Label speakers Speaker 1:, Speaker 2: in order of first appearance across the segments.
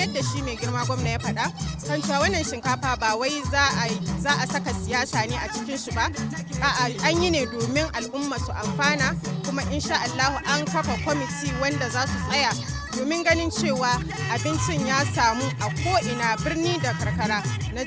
Speaker 1: yadda shi mai girma gwamna ya faɗa kan cewa wannan shinkafa ba wai za a saka siyasa ne a cikin shi ba, a'a an yi ne domin al'umma su amfana, kuma insha Allah an kafa kwamiti wanda za su tsaya domin ganin cewa abincin ya samu a ko'ina birni da karkara na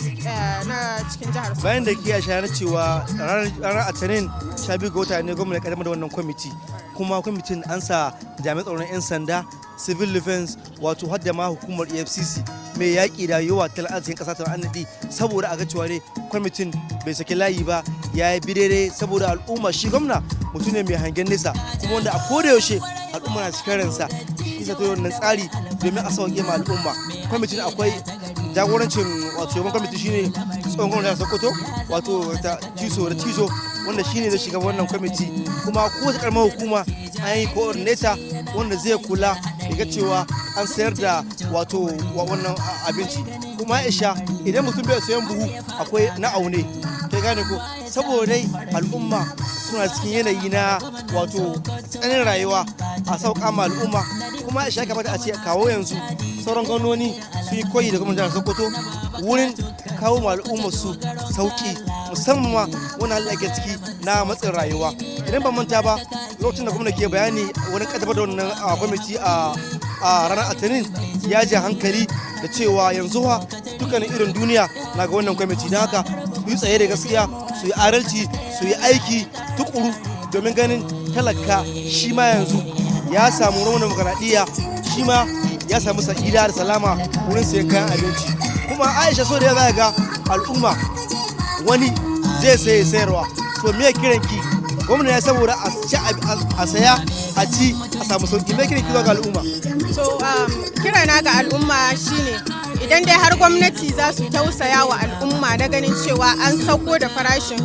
Speaker 1: cikin jihar Sokoto.
Speaker 2: Bayan da ke shayar cewa ranar Atanin 12 ga wata ne gwamnati kaddamar da wannan kwamiti, kuma kwamitin an sa jami'an tsaron 'yan sanda, civil defense, wato hadda ma hukumar EFCC mai yaƙi da yawa tattalin arzikin ƙasa ta annadi, saboda a ga cewa ne kwamitin bai saki layi ba, ya yi bidere saboda al'umma. Shi gwamna mutum ne mai hangen nesa, kuma wanda a koda yaushe al'umma na cikin ransa, isa ta wannan tsari domin a sauƙe ma al'umma. Kwamitin akwai jagorancin wato shugaban kwamitin shine tsohon gwamnati Sokoto, wato ta ciso wanda shine zai shiga wannan kwamiti, kuma kowace karamar hukuma an yi coordinator wanda zai kula ga cewa an sayar da wato wannan abinci. Kuma Aisha, idan mutum bai sayan buhu akwai na aune, kai gane ko, saboda al'umma suna cikin yanayi na wato tsananin rayuwa, a sauƙa ma al'umma. Kuma Aisha, ya kamata a ce kawo yanzu sauran gwamnoni su yi koyi da gwamnatin Sokoto wurin kawo ma al'umma su sauki, musamman ma wani hali ake ciki na matsin rayuwa. Idan ban manta ba, lokacin da gwamnati ke bayani wani kaddamar da wannan kwamiti a ranar Atanin, ya ji hankali da cewa yanzu dukkanin irin duniya na ga wannan kwamiti, don haka su yi tsaye da gaskiya, su yi adalci, su yi aiki tukuru domin ganin talaka shi ma yanzu ya samu raunin demokradiyya, shi ma ya samu sa'ida da salama wurin sayan kayan abinci. Kuma Aisha, so da ya za ga al'umma wani zai saye sayarwa, to me kiran ki gwamna ya saboda a saya a ci a samu sauki, me kiran ki zuwa ga al'umma?
Speaker 1: So kirana ga al'umma shine idan dai har gwamnati za su tausaya wa al'umma na ganin cewa an sauko da farashin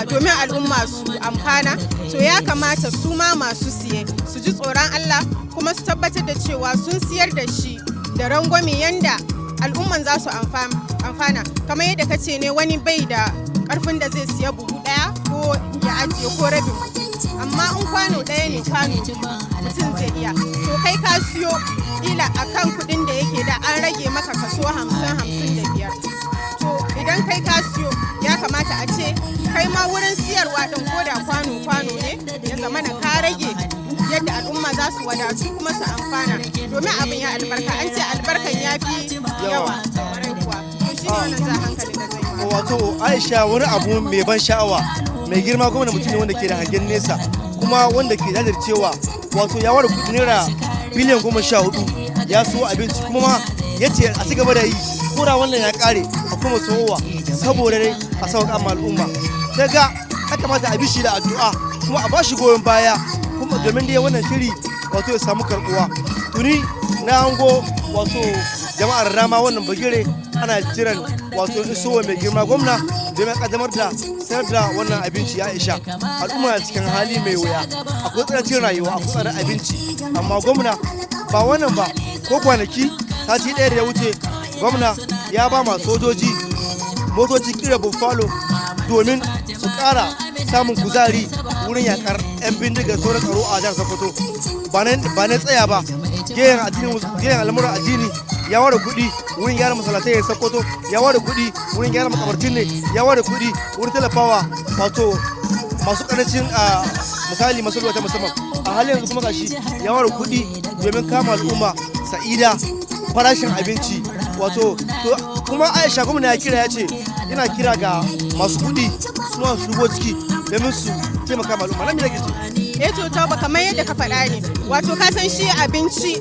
Speaker 1: domin al'umma su amfana, to ya kamata su ma masu siye su ji tsoron Allah, kuma su tabbatar da cewa sun siyar da shi da rangwame yanda al'umman za su amfana. Kamar yadda kace ne, wani bai da karfin da zai siya buhu daya ko ya ajiye ko rabin, amma in kwano daya ne kwano mutum zai iya, to kai ka siyo kila akan kudin da yake da an rage maka kaso 50-55. To idan kai ka siyo, ya kamata a ce kai ma wurin siyarwa din ko da kwano ne ya zama na ka rage yadda al'umma za su wadatu kuma su amfana, domin abin ya albarka. An ce albarkan ya fi yawa. Shi ne wannan za hankali da zai yi.
Speaker 2: Wato Aisha, wani abu mai ban sha'awa, mai girma gwamna mutum ne wanda ke da hangen nesa, kuma wanda ke jajircewa, wato ya ware kudi naira biliyan 14 ya so abinci, kuma ma ya ce a ci gaba da yi, kura wannan ya kare a kuma sowa saboda dai a sauƙa ma al'umma. Daga ya kamata a bishi da addu'a, kuma a bashi goyon baya, kuma domin dai wannan shiri wato ya samu karbuwa. Tuni na hango wato jama'ar rama wannan bagire ana jiran wato isowa mai girma gwamna domin kaddamar da sayar da wannan abinci. Ya Aisha, al'umma na cikin hali mai wuya, akwai tsanancin rayuwa, akwai tsadar abinci, amma gwamna ba wannan ba, ko kwanaki sati ɗaya da ya wuce gwamna ya ba ma sojoji motoci kira buffalo domin su ƙara samun kuzari wurin yakar 'yan bindigar sauran tsaro a jihar Sokoto. Ba na tsaya ba, gehen al'amuran addini ya ware kuɗi wurin gyara masalatai ya Sokoto, ya ware kuɗi wurin gyara makabartin ne, ya ware kuɗi wurin tallafawa wato masu ƙarancin misali masu ta musamman. A halin yanzu kuma gashi ya ware kuɗi domin kama al'umma sa'ida farashin abinci. Wato kuma Aisha, gwamna ya kira, ya ce yana kira ga masu kuɗi su ma su shigo ciki domin su taimaka ma al'umma. Nan me nake ce?
Speaker 1: To ba kamar yadda ka faɗa ne, wato ka san shi abinci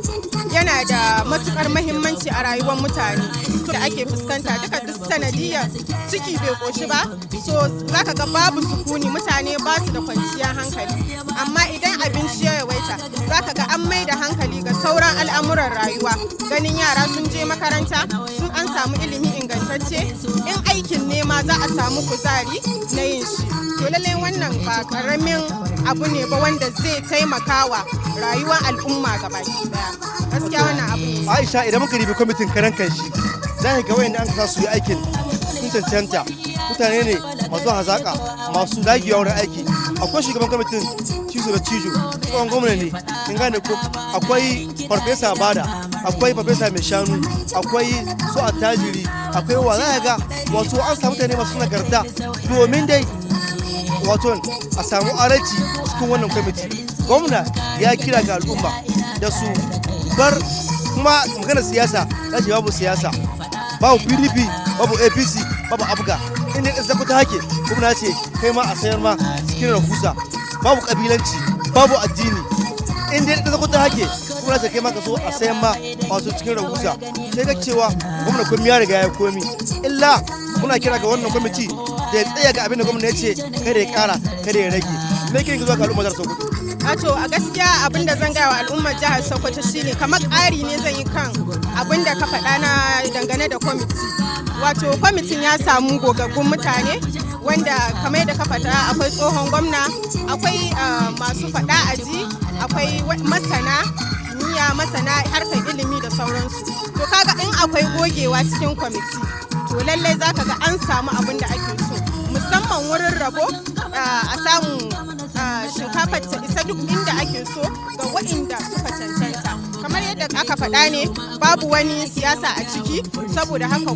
Speaker 1: yana da matukar mahimmanci a rayuwar mutane da ake fuskanta, duka duk sanadiyar ciki bai koshi ba, so zaka ga babu sukuni, mutane ba su da kwanciyar hankali. Amma idan abinci ya yawaita, zaka ga an mai da hankali ga sauran al'amuran rayuwa, ganin yara sun je makaranta, sun an samu ilimi ingantacce, in aikin nema za a samu kuzari na yin shi. To lallai wannan ba karamin abu ne ba wanda zai taimaka wa rayuwar al'umma gabaki daya. Gaskiya wannan abu ne.
Speaker 2: Aisha, idan muka ribi kwamitin karan kanshi, za ka ga wayanda an kasa su yi aikin sun cancanta, mutane ne masu hazaka, masu dagewa wurin aiki. Akwai shugaban kwamitin cizo tsohon gwamna ne, in gane ko, akwai farfesa Bada akwai farfesa mai shanu, akwai su attajiri, akwai wa za ga wato an samu mutane masu nagarta domin dai wato a samu adalci cikin wannan kwamiti. Gwamna ya kira ga al'umma da su bar kuma magana siyasa, ya ce babu siyasa, babu PDP, babu APC, babu abga, inda ya zaku ta hake gwamna ce kai ma a sayar ma cikin rahusa, babu kabilanci, babu addini, inda ya zaku ta hake gwamna ce kai ma ka so a sayar ma wato cikin rahusa. Sai ga cewa gwamna komi ya riga ya komi, illa muna kira ga wannan kwamiti da ya tsaya ga abin da gwamna ya ce kada ya kara kada ya rage. Me kin zuwa ga al'ummar Sokoto?
Speaker 1: A gaskiya abin da zan gaya wa al'ummar jihar Sokoto shine kamar ƙari ne zan yi kan abin da ka faɗa na dangane da kwamiti. Wato kwamitin ya samu gogaggun mutane wanda kamar yadda ka faɗa akwai tsohon gwamna, akwai masu faɗa aji, akwai masana harkar ilimi da sauransu. To kaga in akwai gogewa cikin kwamiti to lallai zaka ga an samu abin da ake so, musamman wurin rabo a samu shinkafar ta isa duk inda ake so ga waɗanda suka cancanta. Kamar yadda aka faɗa ne babu wani siyasa a ciki, saboda haka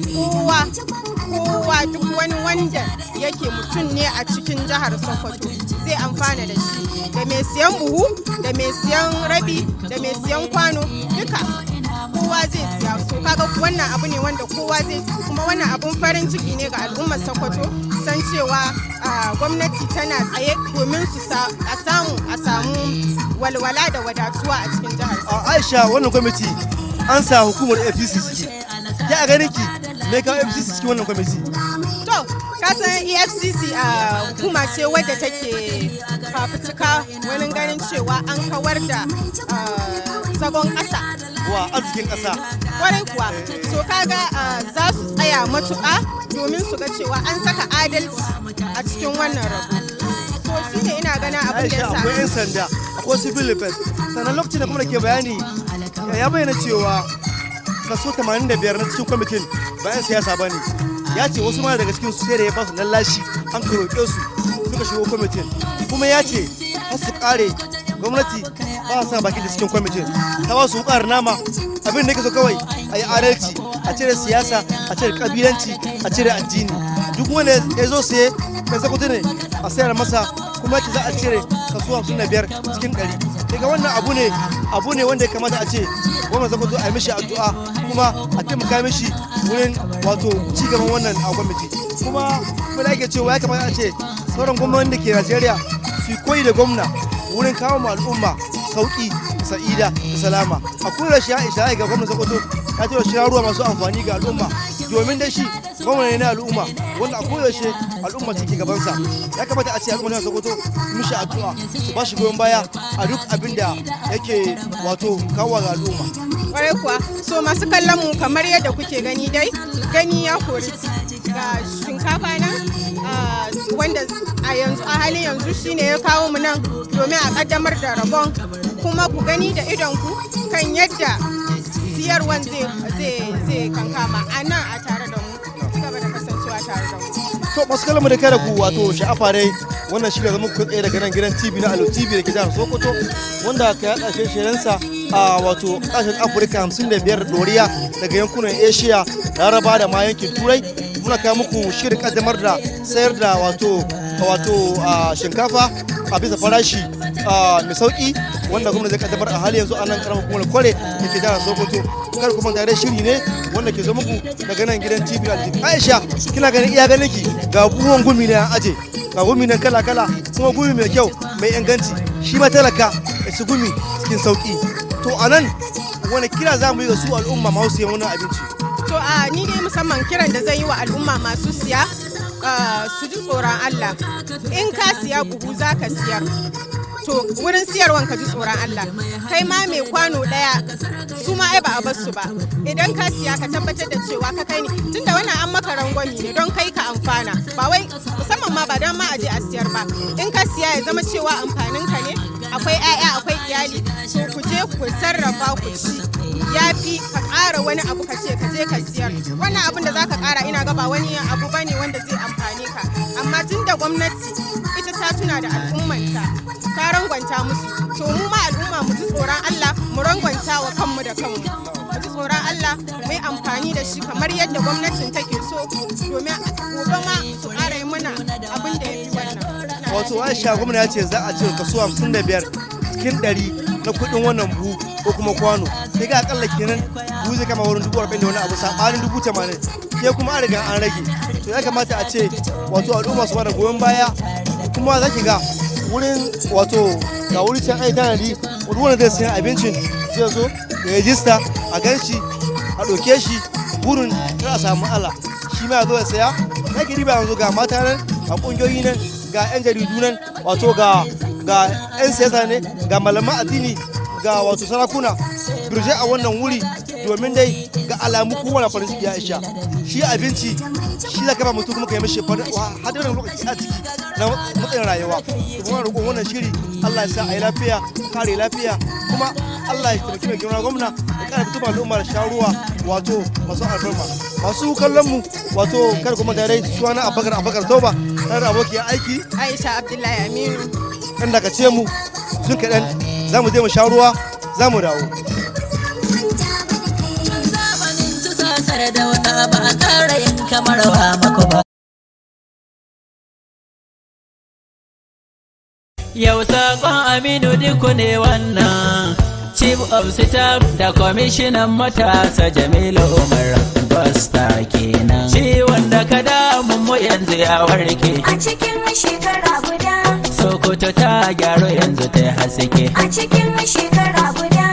Speaker 1: kowa duk wani wanda yake mutum ne a cikin jihar Sokoto zai amfana da shi, da mai siyan buhu, da mai siyan rabi, da mai siyan kwano, duka kowa zai siya. So kaga wannan abu ne wanda kowa zai, kuma wannan abun farin ciki ne ga al'ummar Sokoto san cewa gwamnati tana tsaye domin a samu walwala da wadatuwa a cikin jihar.
Speaker 2: Aisha, wannan kwamiti an sa hukumar APC ciki, ya ganin ki me kawo APC cikin wannan kwamiti?
Speaker 1: To kasan EFCC hukuma ce wadda take fafutuka wani ganin cewa an kawar da zagon ƙasa
Speaker 2: wa arzikin ƙasa.
Speaker 1: Kwarai kuwa, so kaga za su tsaya matuƙa domin su ga cewa an saka adalci a cikin wannan rabo. So shi ne ina gana abin da ya sa.
Speaker 2: Akwai 'yan sanda, akwai civil defense, sannan lokacin da kuma da ke bayani ya bayyana cewa kaso 85 na cikin kwamitin ba 'yan siyasa ba ne. Ya ce wasu ma daga cikin su sai da ya ba su lallashi an karoƙe su suka shigo kwamitin, kuma ya ce har su ƙare gwamnati ba sa baki da cikin kwamitin ta ba su wukar nama. Abin da yake so kawai a yi adalci, a cire siyasa, a cire kabilanci, a cire addini. Duk wanda ya zo saye kan Sokoto ne a sayar masa, kuma ce za a cire kaso 55 cikin 100. Daga wannan abu ne wanda ya kamata a ce gwamnati Sokoto a yi mishi addu'a, kuma a taimaka mishi wurin wato ci gaban wannan gwamnati. Kuma da ake cewa ya kamata a ce sauran gwamnati da ke Najeriya su koyi da gwamna wurin kawo ma al'umma sauki, sa'ida da salama. A kula shi Aisha ga gwamnati Sokoto ya tura shirarruwa masu amfani ga al'umma, domin da shi gwamnati ne na al'umma wanda a koyaushe al'umma take gabansa. Ya kamata a ce al'umma Sokoto mishi addu'a, su ba shi goyon baya a duk abin da yake wato kawo ga al'umma.
Speaker 1: Kwarai kuwa, so masu kallon mu kamar yadda kuke gani dai, gani ya kori ga shinkafa nan wanda a halin yanzu shine ya kawo mu nan domin a kaddamar da rabon, kuma ku gani da idonku kan yadda siyarwan zai kankama a nan a tare da mu. Ci gaba da kasancewa tare da mu.
Speaker 2: To masu kallon mu da kai da ku wato sha'afa dai wannan shi da zama ku tsaye daga nan gidan TV na Alu TV da ke jihar Sokoto, wanda ka yaɗa shirye-shiryensa a wato ƙasashen Afirka 55 doriya daga yankunan Asia, Laraba da ma yankin Turai. Muna kawo muku shirin kaddamar da sayar da wato shinkafa a bisa farashi mai sauki wanda gwamnati zai kaddamar a hali yanzu a nan karamar hukumar Kware da ke jihar Sokoto. Kar kuma tare shiri ne wanda ke zo muku daga nan gidan TV na TV. Aisha, kina ganin iya ganin ki ga buhun gumi ne an aje, ga gumi nan kala-kala, kuma gumi mai kyau mai inganci, shi ma talaka ya ci gumi cikin sauki. To a nan wani kira za mu yi ga su al'umma masu siyan wannan abinci?
Speaker 1: To ni dai musamman kiran da zai yi wa al'umma masu siya su ji tsoron Allah. In ka siya buhu za ka siyar, to wurin siyarwan ka ji tsoron Allah. Kai ma mai kwano ɗaya su ma ai ba a basu ba. Idan ka siya ka tabbatar da cewa ka kai ne, tunda wannan an maka rangwami ne don kai ka amfana, ba wai musamman ma ba don ma a je a siyar ba. In ka siya ya zama cewa amfanin ka ne, akwai 'ya'ya akwai iyali, to ku je ku sarrafa ku ci. Ya fi ka ƙara wani abu ka ce ka je ka siyar. Wannan abin da za ka ƙara ina ga ba wani abu bane wanda zai amfane ka, amma tun da gwamnati ita ta tuna da al'ummanta ta rangwanta musu, to mu ma al'umma mu ji tsoron Allah mu rangwanta wa kanmu da kanmu. tsoron Allah mu yi amfani da shi kamar yadda gwamnatin take so domin gobe ma su ƙara yi mana abin da ya fi wannan.
Speaker 2: Wato Aisha, gwamna ya ce za a cire kaso 55 cikin 100 na kuɗin wannan buhu ko kuma kwano. Sai ga akalla kenan buhu zai kama wurin 40,000 da wani abu saɓanin 80,000. Ke kuma an riga an rage. To ya kamata a ce wato al'umma su bada goyon baya, kuma za ki ga wurin wato ga wuri can ai tanadi wanda zai sayan abincin zai zo ya rajista a ganshi a ɗauke shi burin kar a samu matsala, shi ma ya zo ya saya. Na ki riba yanzu ga mata nan, a ƙungiyoyi nan, ga 'yan jaridu nan, wato ga 'yan siyasa ne, ga malaman addini, ga wato sarakuna birje a wannan wuri, domin dai ga alamu kowane farin ciki ya isha. Shi abinci shi za ka ba mutum kuma ka yi mashi hadarin lokaci a ciki na matsayin rayuwa. Kuma roƙon wannan shiri Allah ya sa a yi lafiya, kare lafiya, kuma Allah ya taimaki mai girma gwamna ya kara fito al'umma da sharuwa wato masu alfarma. Masu kallon mu wato kar kuma da rai suwana Abubakar Toba, tare da abokiyar aiki
Speaker 1: Aisha Abdullahi Aminu.
Speaker 2: Kan daga ce mu sun kaɗan za mu je mu sharuwa, za mu dawo.
Speaker 3: Da wata ba a ƙara yin kamar wa mako ba. Yau saƙon Aminu Dikko ne wannan, Chief of Staff da Kwamishinan Matasa Jamilu Umar Basta kenan. Ciwon da ka damun mu yanzu ya warke.
Speaker 4: A cikin shekara guda.
Speaker 3: Sokoto ta gyaru yanzu ta haske.
Speaker 4: A cikin shekara guda.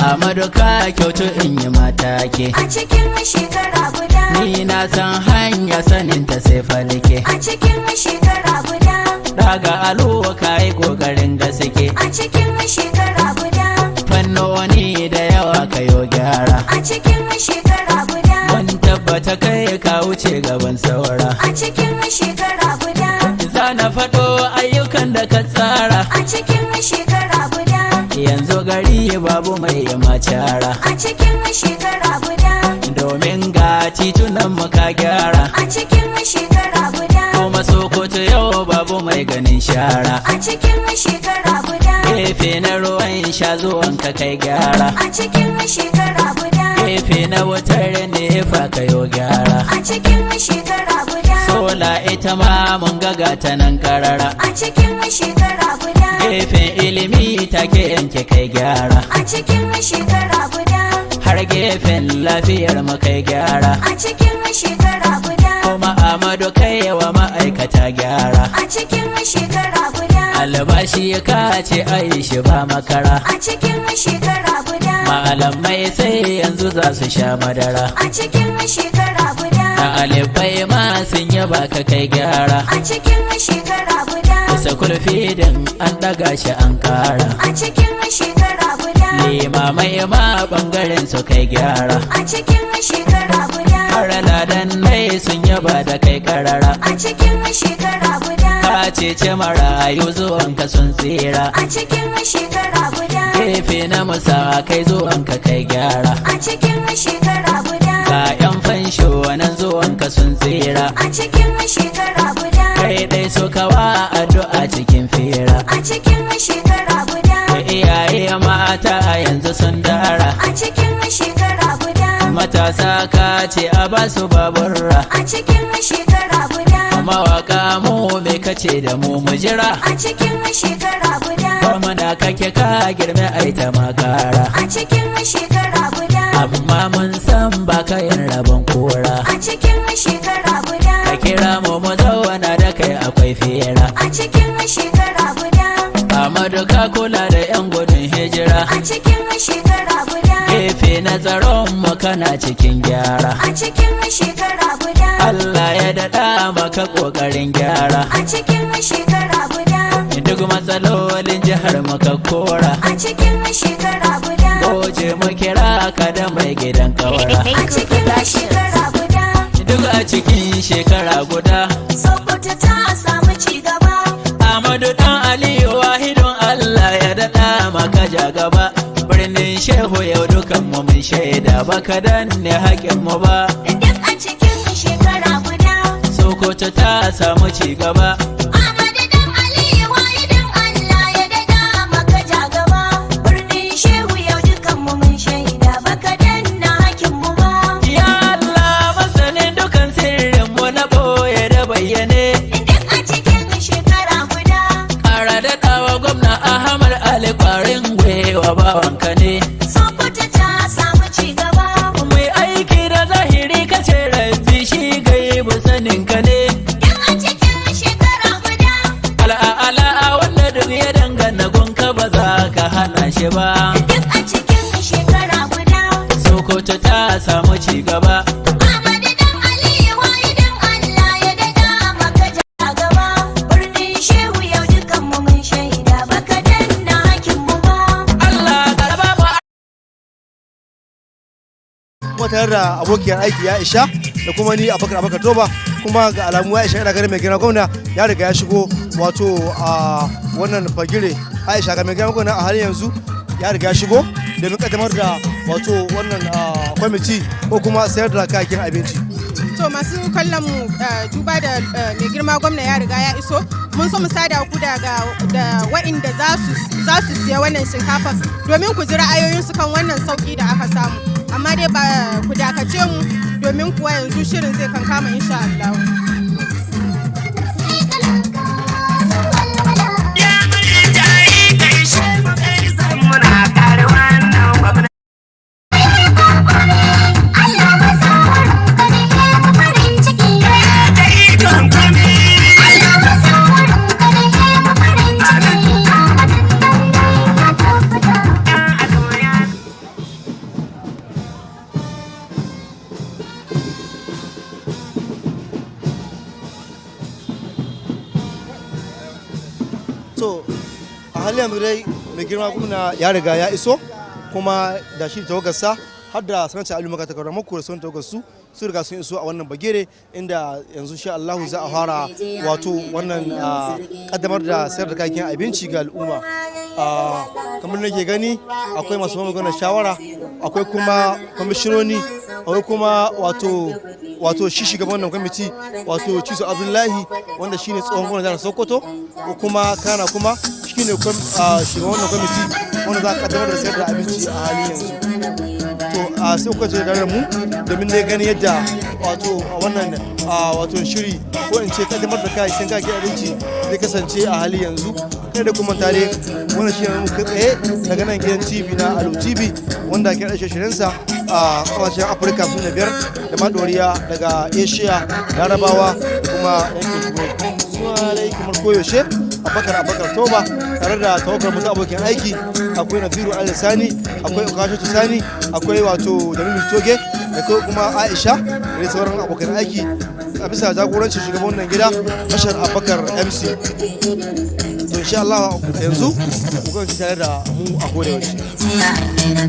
Speaker 3: Amadu ka kyautu in yi matake.
Speaker 4: A cikin shekara guda.
Speaker 3: Ni na san hanya sanin ta sai falke.
Speaker 4: A cikin shekara guda.
Speaker 3: Daga Alu ka yi ƙoƙarin gaske.
Speaker 4: A cikin shekara guda.
Speaker 3: Fannoni da yawa ka yo gyara.
Speaker 4: A cikin shekara guda.
Speaker 3: Mun tabbata kai ka wuce gaban saura.
Speaker 4: A cikin shekara guda.
Speaker 3: Za na faɗo ayyukan da ka tsara.
Speaker 4: A cikin shekara guda.
Speaker 3: Yanzu gari babu mai macara.
Speaker 4: A cikin shekara guda.
Speaker 3: Domin ga titunan mu ka gyara.
Speaker 4: A cikin shekara guda.
Speaker 3: Kuma Sokoto yau babu mai ganin shara.
Speaker 4: A cikin shekara guda.
Speaker 3: Gefe na ruwan sha zuwan ka kai gyara.
Speaker 4: A cikin shekara guda.
Speaker 3: Gefe na wutar nefa ka yo gyara.
Speaker 4: A cikin shekara guda.
Speaker 3: Sola ita ma mun gaga ta nan karara.
Speaker 4: A cikin shekara guda.
Speaker 3: Gefen ilimi take yanke kai gyara.
Speaker 4: A cikin shekara guda.
Speaker 3: Har gefen lafiyar mu kai gyara.
Speaker 4: A cikin shekara guda.
Speaker 3: Kuma Amadu kai wa ma'aikata gyara.
Speaker 4: A cikin shekara guda.
Speaker 3: Albashi ka ce ai shi ba makara.
Speaker 4: A cikin shekara guda.
Speaker 3: Malamai sai yanzu za su sha madara.
Speaker 4: A cikin shekara guda.
Speaker 3: Na alibai ma sun yaba ka kai gyara.
Speaker 4: A cikin shekara guda.
Speaker 3: Bisa kulfidin an daga shi an kara.
Speaker 4: A cikin shekara guda.
Speaker 3: Limamai ma bangaren su kai gyara.
Speaker 4: A cikin shekara guda.
Speaker 3: Har ladan mai sun yaba da kai karara.
Speaker 4: A cikin shekara guda.
Speaker 3: Ka cece marayu zuwanka sun tsira.
Speaker 4: A cikin shekara guda.
Speaker 3: Gefe na musa kai zuwanka kai gyara.
Speaker 4: A cikin shekara guda.
Speaker 3: Ga 'yan fansho nan zuwanka sun tsira.
Speaker 4: A cikin shekara guda.
Speaker 3: Kai dai suka wa addu'a cikin fira.
Speaker 4: A cikin shekara guda.
Speaker 3: Da iyaye mata yanzu sun dara.
Speaker 4: A cikin shekara guda.
Speaker 3: Matasa ka ce a basu baburra.
Speaker 4: A cikin shekara guda.
Speaker 3: Mawaka mu me kace da mu jira.
Speaker 4: A cikin shekara guda.
Speaker 3: Mana kake ka girme ai ta makara.
Speaker 4: A cikin shekara guda.
Speaker 3: Amma mun san ba ka yin rabon kora.
Speaker 4: A cikin shekara guda.
Speaker 3: Ka kira mu zauna da kai akwai fira.
Speaker 4: A cikin shekara guda.
Speaker 3: Amadu ka kula da 'yan gudun hijira.
Speaker 4: A cikin shekara guda.
Speaker 3: Gefe na tsaron mu kana cikin gyara.
Speaker 4: A cikin shekara guda.
Speaker 3: Allah ya daɗa maka ƙoƙarin gyara.
Speaker 4: A cikin shekara guda.
Speaker 3: Duk matsalolin jihar mu ka kora.
Speaker 4: A cikin shekara guda.
Speaker 3: Goje mu kira ka da mai gidan kawara.
Speaker 4: A cikin shekara guda.
Speaker 3: Duk a cikin shekara guda.
Speaker 4: Sokoto ta samu ci gaba.
Speaker 3: Amadu dan Aliyu wahidun Allah ya daɗa maka ja gaba. Birnin Shehu yau dukan mu mun shaida baka danne haƙin mu ba.
Speaker 4: Duk a cikin shekara guda.
Speaker 3: Sokoto ta samu ci gaba.
Speaker 4: Amadu dan Aliyu wahidun Allah ya daɗa maka ja gaba. Birnin Shehu yau dukan mu mun shaida baka danna hakin
Speaker 2: tare da abokiyar aiki ya Aisha da kuma ni Abubakar Toba, kuma ga alamu Aisha ina ganin mai girma gwamna ya riga ya shigo wato a wannan fagire. Aisha ga mai girma gwamna a halin yanzu ya riga ya shigo domin kaddamar da wato wannan kwamiti ko kuma sayar da kayakin abinci.
Speaker 1: To masu kallon mu duba da mai girma gwamna ya riga ya iso, mun so mu sada ku da waɗanda za su siya wannan shinkafa domin ku ji ra'ayoyinsu kan wannan sauki da aka samu. Amma dai ba ku dakace mu domin kuwa yanzu shirin zai kankama insha Allah.
Speaker 2: To a halin yanzu dai mai girma gwamna ya riga ya iso, kuma da shi tawagarsa har da sanata Alu maka takarda mako da sauran tawagarsu sun riga sun iso a wannan bagere, inda yanzu sha Allah za a fara wato wannan kaddamar da sayar da kayan abinci ga al'umma. Kamar nake gani akwai masu magana shawara, akwai kuma kwamishinoni, akwai kuma wato shi shugaban wannan kwamiti wato Ciso Abdullahi wanda shine tsohon gwamnan jihar Sokoto, kuma kana kuma shine shugaban wannan kwamiti wanda za a kaddamar da sayar da abinci a halin yanzu. To sai kuka je da mu domin dai gani yadda wato wannan wato shiri ko in ce kaddamar da kayan abinci zai kasance a hali yanzu. Kai da kuma tare wannan shi ne muka tsaye daga nan gidan TV na Alu TV wanda ke da shirinsa a kasashen Afirka su ne 5 da madoriya daga Asia, Larabawa da kuma yankin Turai. Suna dai kamar koyaushe Abubakar Toba tare da tawagar mutu abokin aiki, akwai Naziru Al-Sani, akwai Okashu Sani, akwai wato Jamilu Toge da kuma Aisha da sauran abokan aiki a bisa jagorancin shugaban wannan gida Bashar Abubakar MC. To insha Allah yanzu ku ga tare da mu a koda yaushe.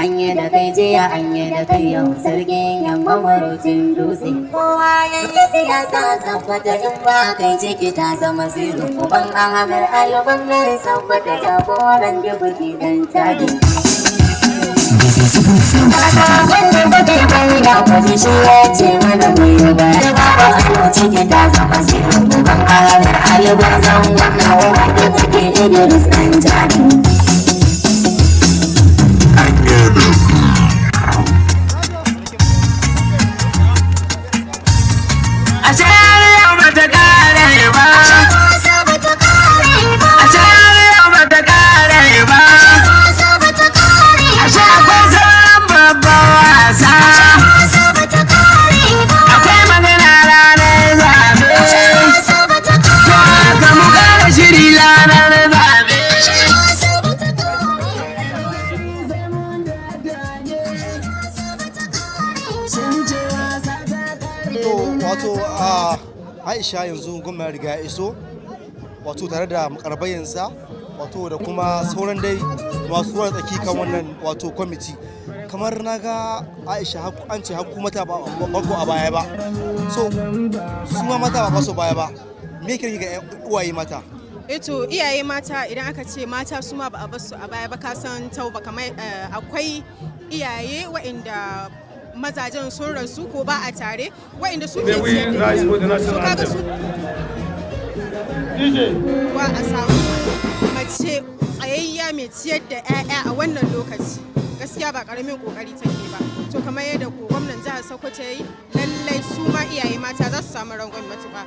Speaker 4: Anya da kai jiya, anya da kai yau, sarkin yamma marocin dutse. Kowa ya yi siyasa sabbata in ba kai ciki ta zama zero. Uban Ahmed Alubangare sabbata jagoran jibuti dan cadi. Wanda kuke bai da kwaji shi ya ce mana mai ba. Da babu alo ciki ta zama zero. Uban Ahmed Alubangare wannan wanda kuke Idris dan cadi.
Speaker 2: Aisha yanzu gwamna riga ya iso wato tare da makarbayansa wato da kuma sauran dai masu ruwa tsaki kan wannan wato kwamiti. Kamar na ga Aisha an ce hakku mata ba a baya ba, so su ma mata ba su baya ba, me kirki ga uwaye mata?
Speaker 1: To iyaye mata idan aka ce mata su ma ba a basu a baya ba, ka san tauba kamar akwai iyaye waɗanda mazajen sun rasu ko ba a tare, waɗanda su ke ciyar da su, kaga su wa a samu mace tsayayya mai ciyar da 'ya'ya a wannan lokaci gaskiya ba karamin kokari take ba. To kamar yadda gwamnan jihar Sokoto yayi, lallai su ma iyaye mata za su samu rangon matuƙa.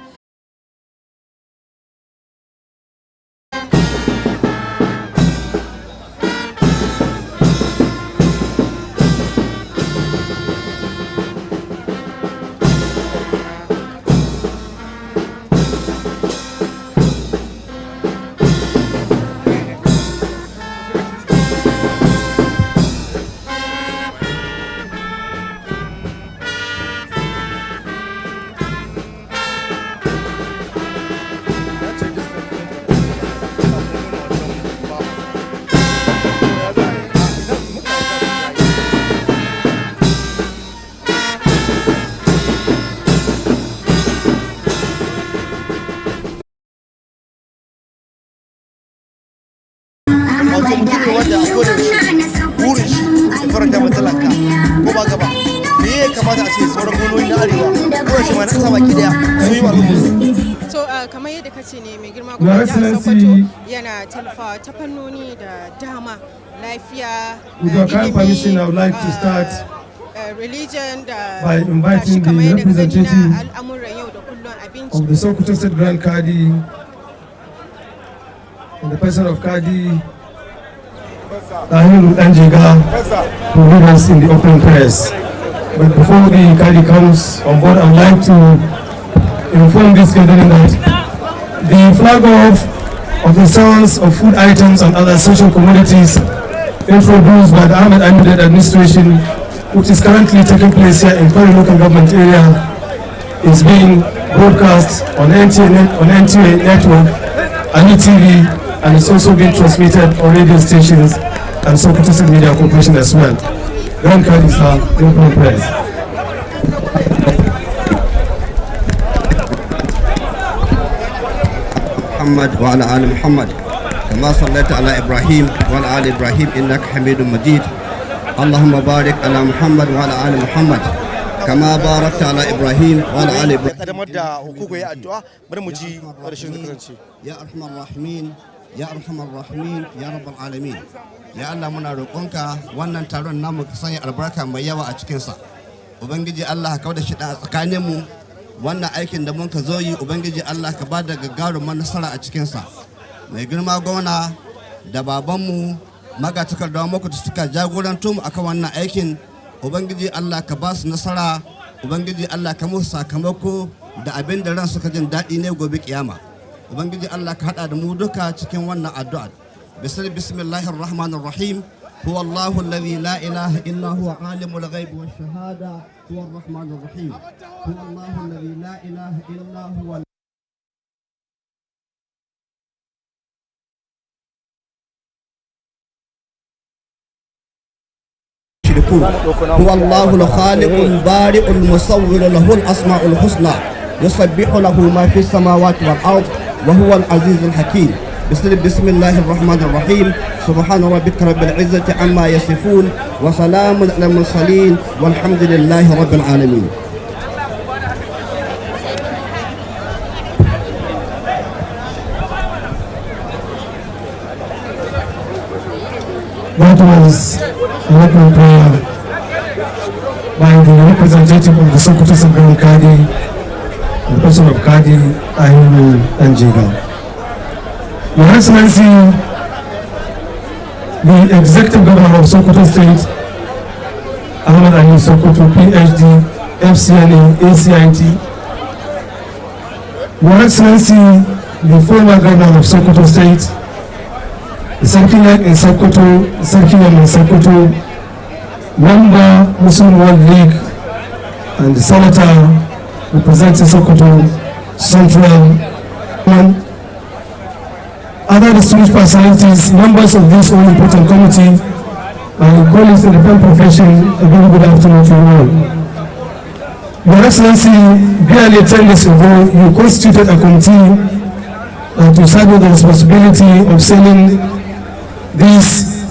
Speaker 2: Wato mutum ne wanda a kodin shi burin shi ya faranta matalaka ko ba gaba, me ya kamata a ce sauran gwamnoni na arewa ko shi ma na kasa baki daya su yi wa al'umma?
Speaker 1: To kamar yadda ka ce ne mai girma gwamnati jihar Sokoto yana tallafawa ta fannoni da dama, lafiya,
Speaker 5: permission, I would like to start
Speaker 1: religion da
Speaker 5: by inviting the representative
Speaker 1: al'amuran yau da kullum, abinci
Speaker 5: of the Sokoto State Grand Kadi, in the person of Kadi Alu Tv to lead us in the opening prayers. But before the Kadi comes on board, I would like to inform this gathering that the flag off of the sales of food items and other social commodities introduced by the Ahmed Ahmed administration, which is currently taking place here in Kwari local government area, is being broadcast on NTA network, Alu TV, and it's also being transmitted on radio stations and Sokoto State Media Corporation as well. Grand Kadi sir, opening prayers.
Speaker 6: محمد وعلى آل محمد كما صليت على إبراهيم وعلى آل إبراهيم إنك حميد مجيد اللهم بارك على محمد وعلى آل محمد كما باركت على إبراهيم وعلى آل إبراهيم يا أرحم الراحمين يا أرحم الراحمين يا رب العالمين يا الله منا روقنك wannan taron namu ka sanya albarka mai yawa a cikin sa ubangiji Allah ka kauda shi da tsakanin mu wannan aikin da mun ka zo yi ubangiji Allah ka ba da gagarumar nasara a cikinsa mai girma gwamna da babanmu magatakardar muku da suka jagoranto mu akan wannan aikin ubangiji Allah ka ba su nasara ubangiji Allah ka musu sakamako da abin da ran suka jin daɗi ne gobe kiyama ubangiji Allah ka hada da mu duka cikin wannan addu'a bismillahir rahmanir rahim هو الله الذي لا إله إلا هو عالم الغيب والشهادة هو الرحمن الرحيم هو الله الذي لا إله إلا هو هو الله الخالق البارئ المصور له الأسماء الحسنى يسبح له ما في السماوات والأرض وهو العزيز الحكيم بسم الله الرحمن الرحيم سبحان ربك رب العزة عما يصفون وسلام على المرسلين والحمد لله رب العالمين.
Speaker 5: That was an opening prayer by the representative of the Sokoto State Grand Kadi, the person of Kadi Alu Tv. Your Excellency, the Executive Governor of Sokoto State, Ahmed Ali Sokoto, PhD, FCNA, ACIT. Your Excellency, the former Governor of Sokoto State, the Secretary in Sokoto, Secretary in Sokoto, Member Muslim World League, and the Senator representing Sokoto Central. other distinguished personalities, members of this all important committee, and colleagues in the pen profession, a very good afternoon to you all. Your Excellency, barely 10 days ago, you constituted a committee to serve with the responsibility of selling these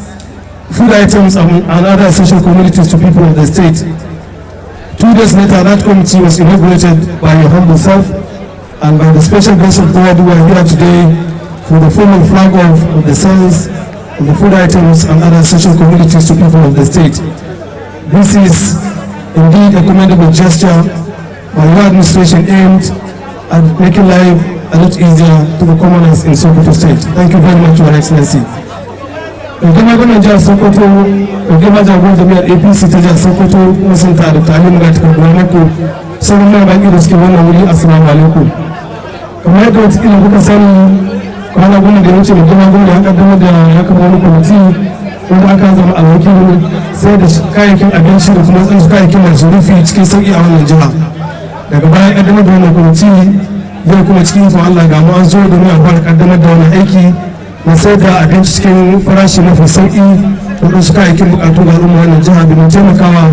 Speaker 5: food items and other essential commodities to people of the state. 2 days later, that committee was inaugurated by your humble self and by the special grace of God who are here today for the formal flag off of the sales of the food items and other essential commodities to people of the state. This is indeed a commendable gesture by your administration aimed at making life a lot easier to the commoners in Sokoto State. Thank you very much, Your Excellency. Gama gwamnan jihar Sokoto, gama jagoran jami'ar APC ta jihar Sokoto, masanta da ta'alim ga takardun mako, sauran mai baki da suke wannan wuri, assalamu alaikum. Kamar yadda watakila kuka sani, kwana gwamnan da ya wuce mai gama gwamnan ya kaddamar da ya kama wani kwamiti wanda aka zama alwakin sai da kayayyakin abinci da kuma tsansu kayayyakin masu rufi cikin sauƙi a wannan jiha. Daga baya kaddamar da wannan kwamiti zai kuma cikin ikon Allah ga mu an zo domin a fara kaddamar da wannan aiki na sai da abinci cikin farashi mafi sauƙi da wasu kayayyakin buƙatu ga al'umma wannan jiha domin taimakawa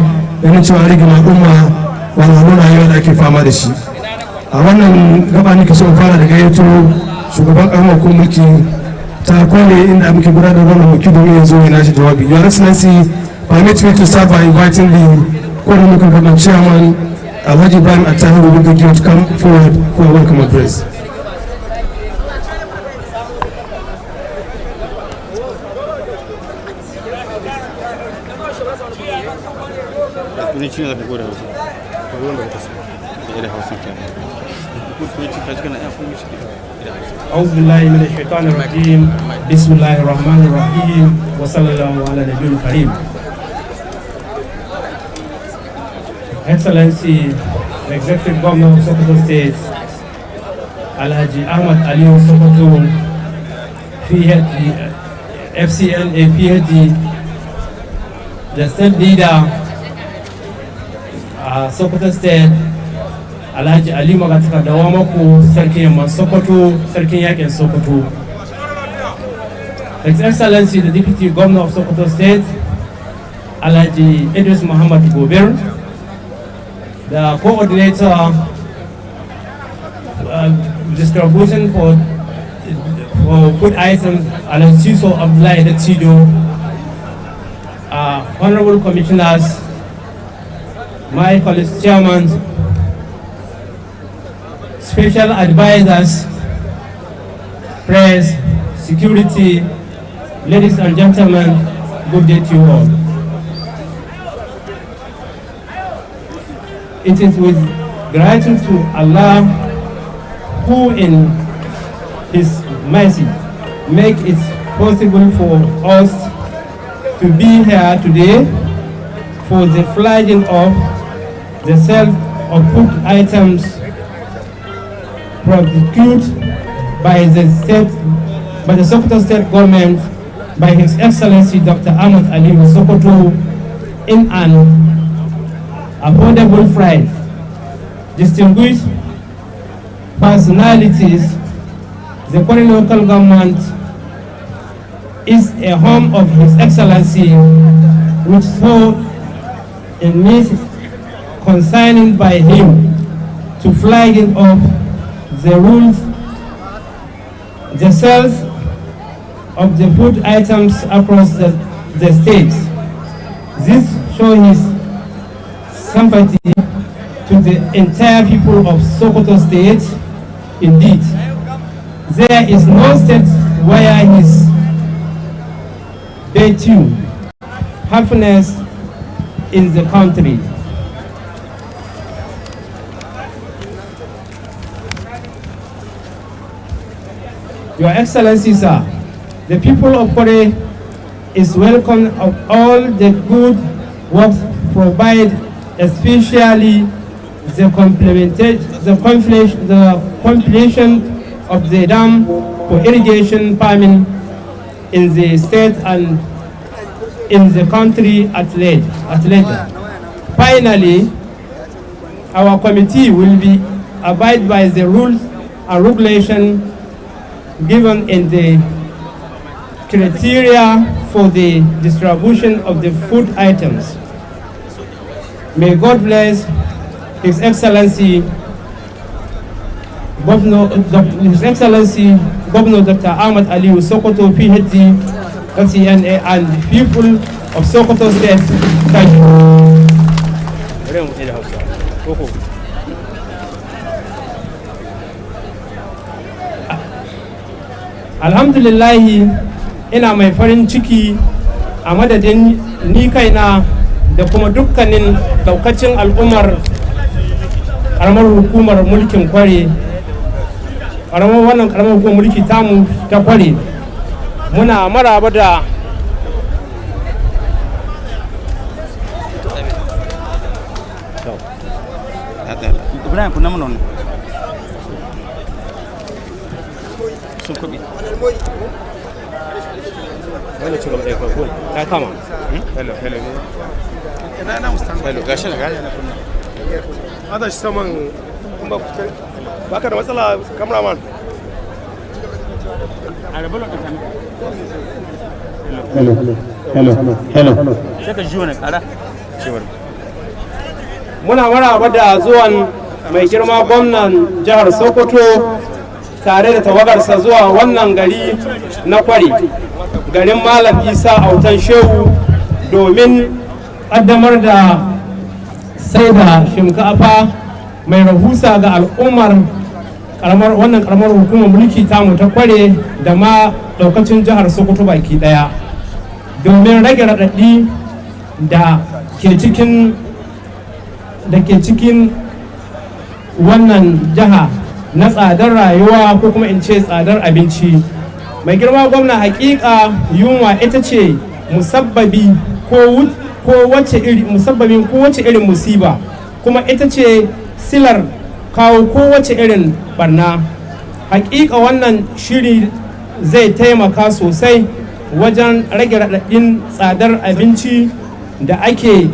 Speaker 5: ganin cewa rage al'umma walwalar rayuwa da ake fama da shi. A wannan gaba nake so in fara da gayyato shugaban ƙaramar ko mulki ta kwale inda muke gudanar da wannan mulki domin yanzu ya nashi jawabi. Your Excellency, permit me to start by inviting the Kwale Local Government Chairman Alhaji Ibrahim Attahiru Rugagi to come forward for a welcome address.
Speaker 7: أعوذ بالله من الشيطان الرجيم بسم الله الرحمن الرحيم وصلى الله على النبي الكريم. Excellency, the Executive Governor of Sokoto State, Alhaji Ahmad Ali Sokoto, PhD, FCNA PhD, the State Leader, Sokoto State, Alhaji Ali Magatka Dawamako, Sarkin Yamman Sokoto, Sarkin Yakin Sokoto. His Excellency, the Deputy Governor of Sokoto State, Alhaji Idris Muhammad Gobir, the Coordinator Distribution for food items, Alhaji Siso Abdullahi Tido, Honorable Commissioners, my colleagues, Chairman, special advisors, press, security, ladies and gentlemen, good day to you all. It is with gratitude to Allah who in His mercy make it possible for us to be here today for the flagging of the sale of food items procured by the Sokoto State Government by His Excellency Dr. Ahmad Ali Sokoto in an affordable price. Distinguished personalities, the Kwale local government is a home of His Excellency, which so in means consigning by him to flagging of the rules, the sales of the food items across the states. This shows his sympathy to the entire people of Sokoto State. Indeed, there is no state where his due happiness in the country. Your Excellency, sir, the people of Kwale is welcome of all the good works provided, especially the completion of the dam for irrigation farming in the state and in the country at large. Finally, our committee will be abide by the rules and regulations given in the criteria for the distribution of the food items. May God bless His Excellency Governor Dr. Ahmad Aliyu Sokoto, PhD, CNA, and people of Sokoto State. Thank you. Alhamdulillahi, ina mai farin ciki a madadin ni kaina da kuma dukkanin daukacin al'ummar karamar hukumar mulkin Kware, karamar hukumar mulki tamu ta Kware, muna maraba da
Speaker 5: هذا ايش سمن بكر مثلا كاميرامان hello
Speaker 7: saka jiwon kara muna maraba da zuwan mai girma gwamnan jihar Sokoto tare da tawagarsa zuwa wannan gari na Kware, garin Malam Isa Autan Shehu, domin kaddamar da sai da shinkafa mai rahusa ga al'ummar wannan karamar hukumar mulki tamu ta Kware da ma daukacin jihar Sokoto baki daya, domin rage raɗaɗi da ke cikin wannan jiha na tsadar rayuwa ko kuma in ce tsadar abinci. Mai girma gwamna, hakika yunwa ita ce musabbabin kowace irin musiba, kuma ita ce silar kawo kowace irin barna. Hakika wannan shiri zai taimaka sosai wajen rage raɗaɗin tsadar abinci da ake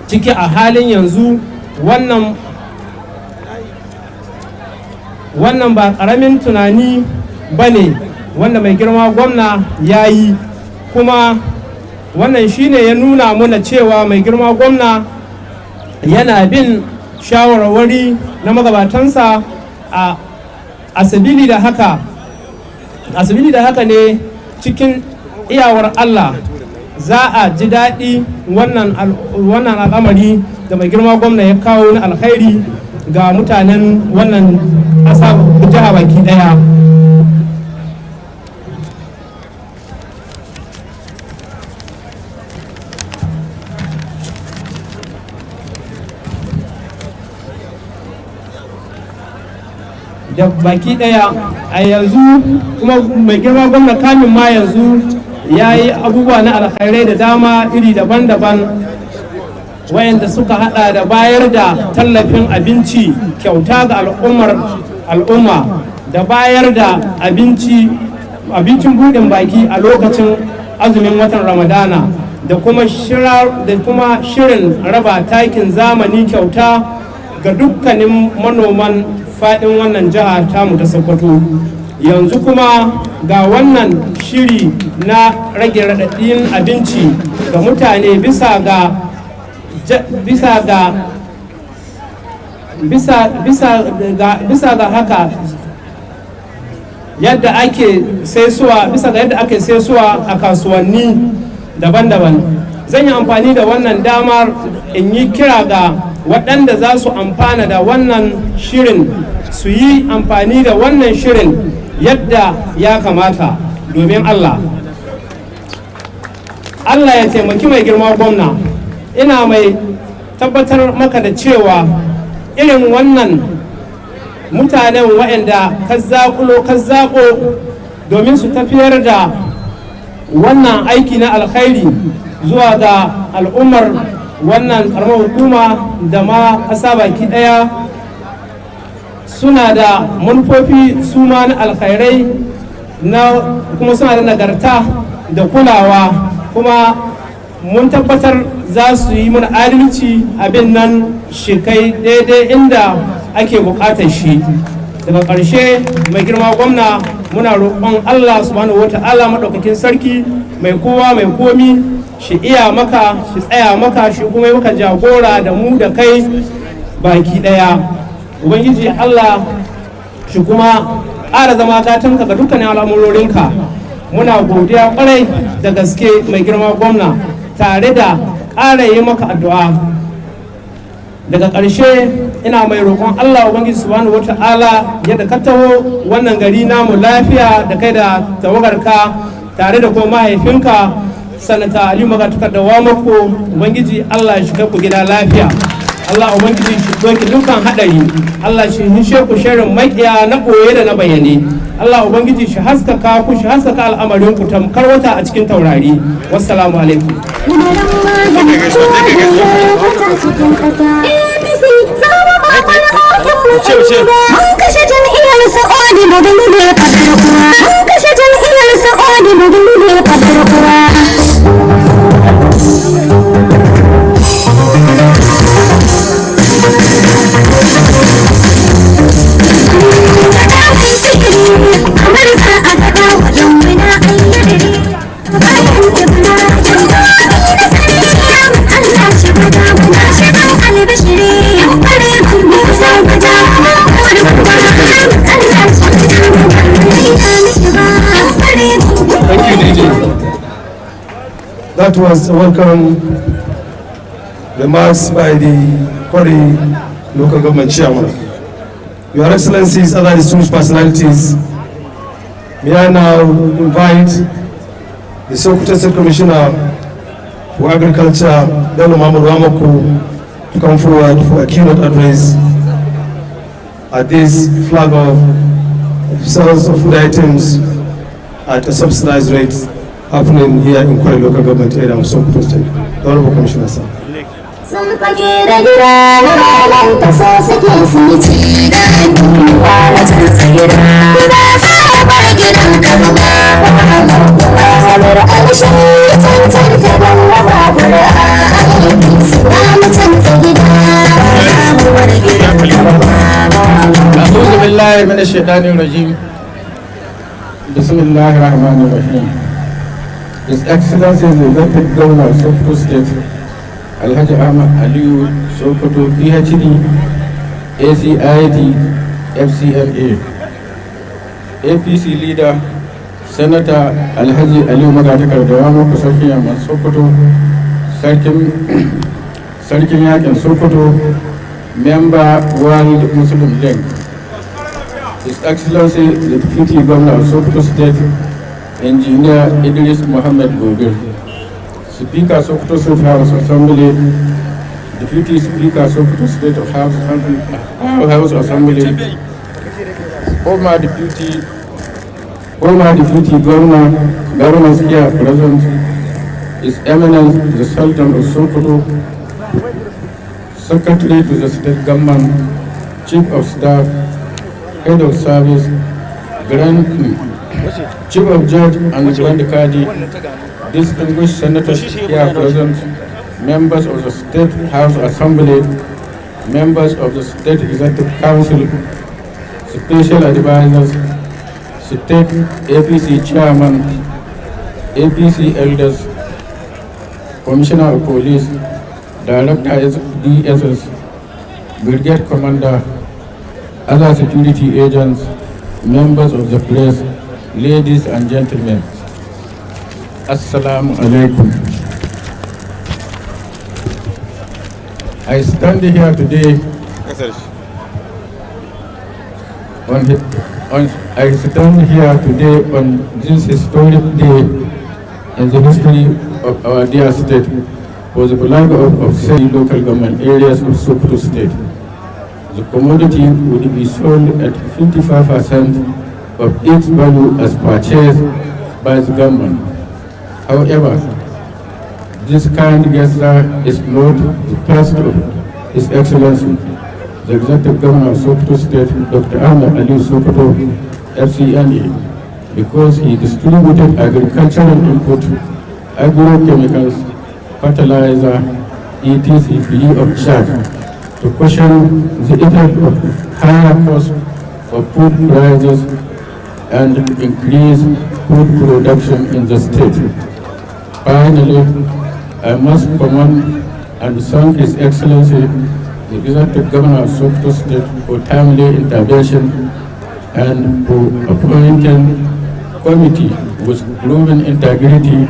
Speaker 7: ciki a halin yanzu. Wannan ba ƙaramin tunani ba ne wanda mai girma gwamna ya yi, kuma wannan shine ya nuna mana cewa mai girma gwamna yana bin shawarwari na magabatansa a sabili da haka ne cikin iyawar Allah za a ji daɗi wannan al'amari da mai girma gwamna ya kawo na alkhairi ga mutanen wannan jiha baki ɗaya. Da baki daya a yanzu kuma mai girma gwamna kamin ma yanzu ya yi abubuwa na alkhairai da dama iri daban-daban wayanda suka hada da bayar da tallafin abinci kyauta ga al'umma da bayar da abincin budin baki a lokacin azumin watan ramadana da kuma shirin raba takin zamani kyauta ga dukkanin manoman faɗin wannan jiha tamu ta Sokoto. Yanzu kuma ga wannan shiri na rage raɗaɗin abinci ga mutane bisa ga haka yadda ake saisuwa a kasuwanni daban-daban. Zan yi amfani da wannan damar in yi kira ga waɗanda za su amfana da wannan shirin su yi amfani da wannan shirin yadda ya kamata, domin Allah ya taimaki mai girma gwamna. Ina mai tabbatar maka da cewa irin wannan mutanen waɗanda ka zaƙo domin su tafiyar da wannan aiki na alkhairi zuwa ga al'ummar wannan karamar hukuma da ma ƙasa baki ɗaya suna da manufofi su ma na alkhairai kuma suna da nagarta da kulawa, kuma mun tabbatar za su yi mana adalci abin nan shi kai daidai inda ake buƙatar shi. Daga ƙarshe mai girma gwamna muna roƙon Allah subhanahu wata'ala madaukakin sarki mai kowa mai komi shi iya maka shi tsaya maka shi kuma maka jagora da mu da kai baki daya. Ubangiji Allah shi kuma ƙara zama gatanka ga dukkanin al'amurorinka. Muna godiya kwarai da gaske mai girma gwamna tare da ƙara yi maka addu'a. Daga ƙarshe ina mai roƙon Allah Ubangiji subhanahu wata'ala yadda ka taho wannan gari namu lafiya da kai da tawagarka tare da kuma mahaifinka sanata Ali Magatakar da Wamako. Ubangiji Allah shi kai ku gida lafiya. Allah Ubangiji shi doki dukkan hadari. Allah shi hishe ku shirin makiya na koye da na bayyane. Allah Ubangiji shi haskaka ku shi haskaka al'amarin ku tamkar wata a cikin taurari. Wassalamu alaikum.
Speaker 5: That was a welcome remarks by the Kwari local government chairman. Your Excellencies, other distinguished personalities, may I now invite the Sokoto State Commissioner for Agriculture, Dano Mahmoud Wamako, to come forward for a keynote address at this flag of sales of food items at a subsidized rate happening here in Kwari local government area of Sokoto State. The Honorable Commissioner, sir.
Speaker 4: Sun fage da gida na malam ta so suke su ci da duwa na canza gida. Ba sa bar gidan ka ba halar alshi cancanta ban waba ƙura'a. Za mu canza gida za mu bar gidan ka ba.
Speaker 8: A'udhu billahi minash shaitanir rajim. Bismillahir rahmanir rahim. His Excellency the Elected Governor of Sokoto State, Alhaji Ahmad Aliyu Sokoto, PhD, ACID, FCMA, APC Leader, Senator Alhaji Aliyu Magatakar da Wamako Sarkin Yamman Sokoto, Sarkin Yakin Sokoto, Member World Muslim League. His Excellency the Deputy Governor of Sokoto State, Engineer Idris Mohammed Gobir, Speaker Sokoto State House Assembly, Deputy Speaker Sokoto State of House Assembly, former Deputy Governor, Governors here present, His Eminence the Sultan of Sokoto, Secretary to the State Government, Chief of Staff, Head of Service, Chief of Judge and Grand Kadi, distinguished senators here present, members of the State House Assembly, members of the State Executive Council, special advisors, State APC Chairman, APC Elders, Commissioner of Police, Director DSS, Brigade Commander, other security agents, members of the press, ladies and gentlemen, Assalamu alaikum. I stand here today on this historic day in the history of our dear state for the flag of 7 local government areas of Sokoto State. The commodity would be sold at 55% of its value as purchased by the government. However, this kind gesture is not the first of His Excellency, the Executive Governor of Sokoto State, Dr. Ahmed Ali Sokoto, FCNA, because he distributed agricultural input, agrochemicals, fertilizer, etc. free of charge to cushion the effect of higher cost of food prices and increase food production in the state. Finally, I must commend and thank His Excellency, the Executive Governor of Sokoto State, for timely intervention and for appointing a committee with proven integrity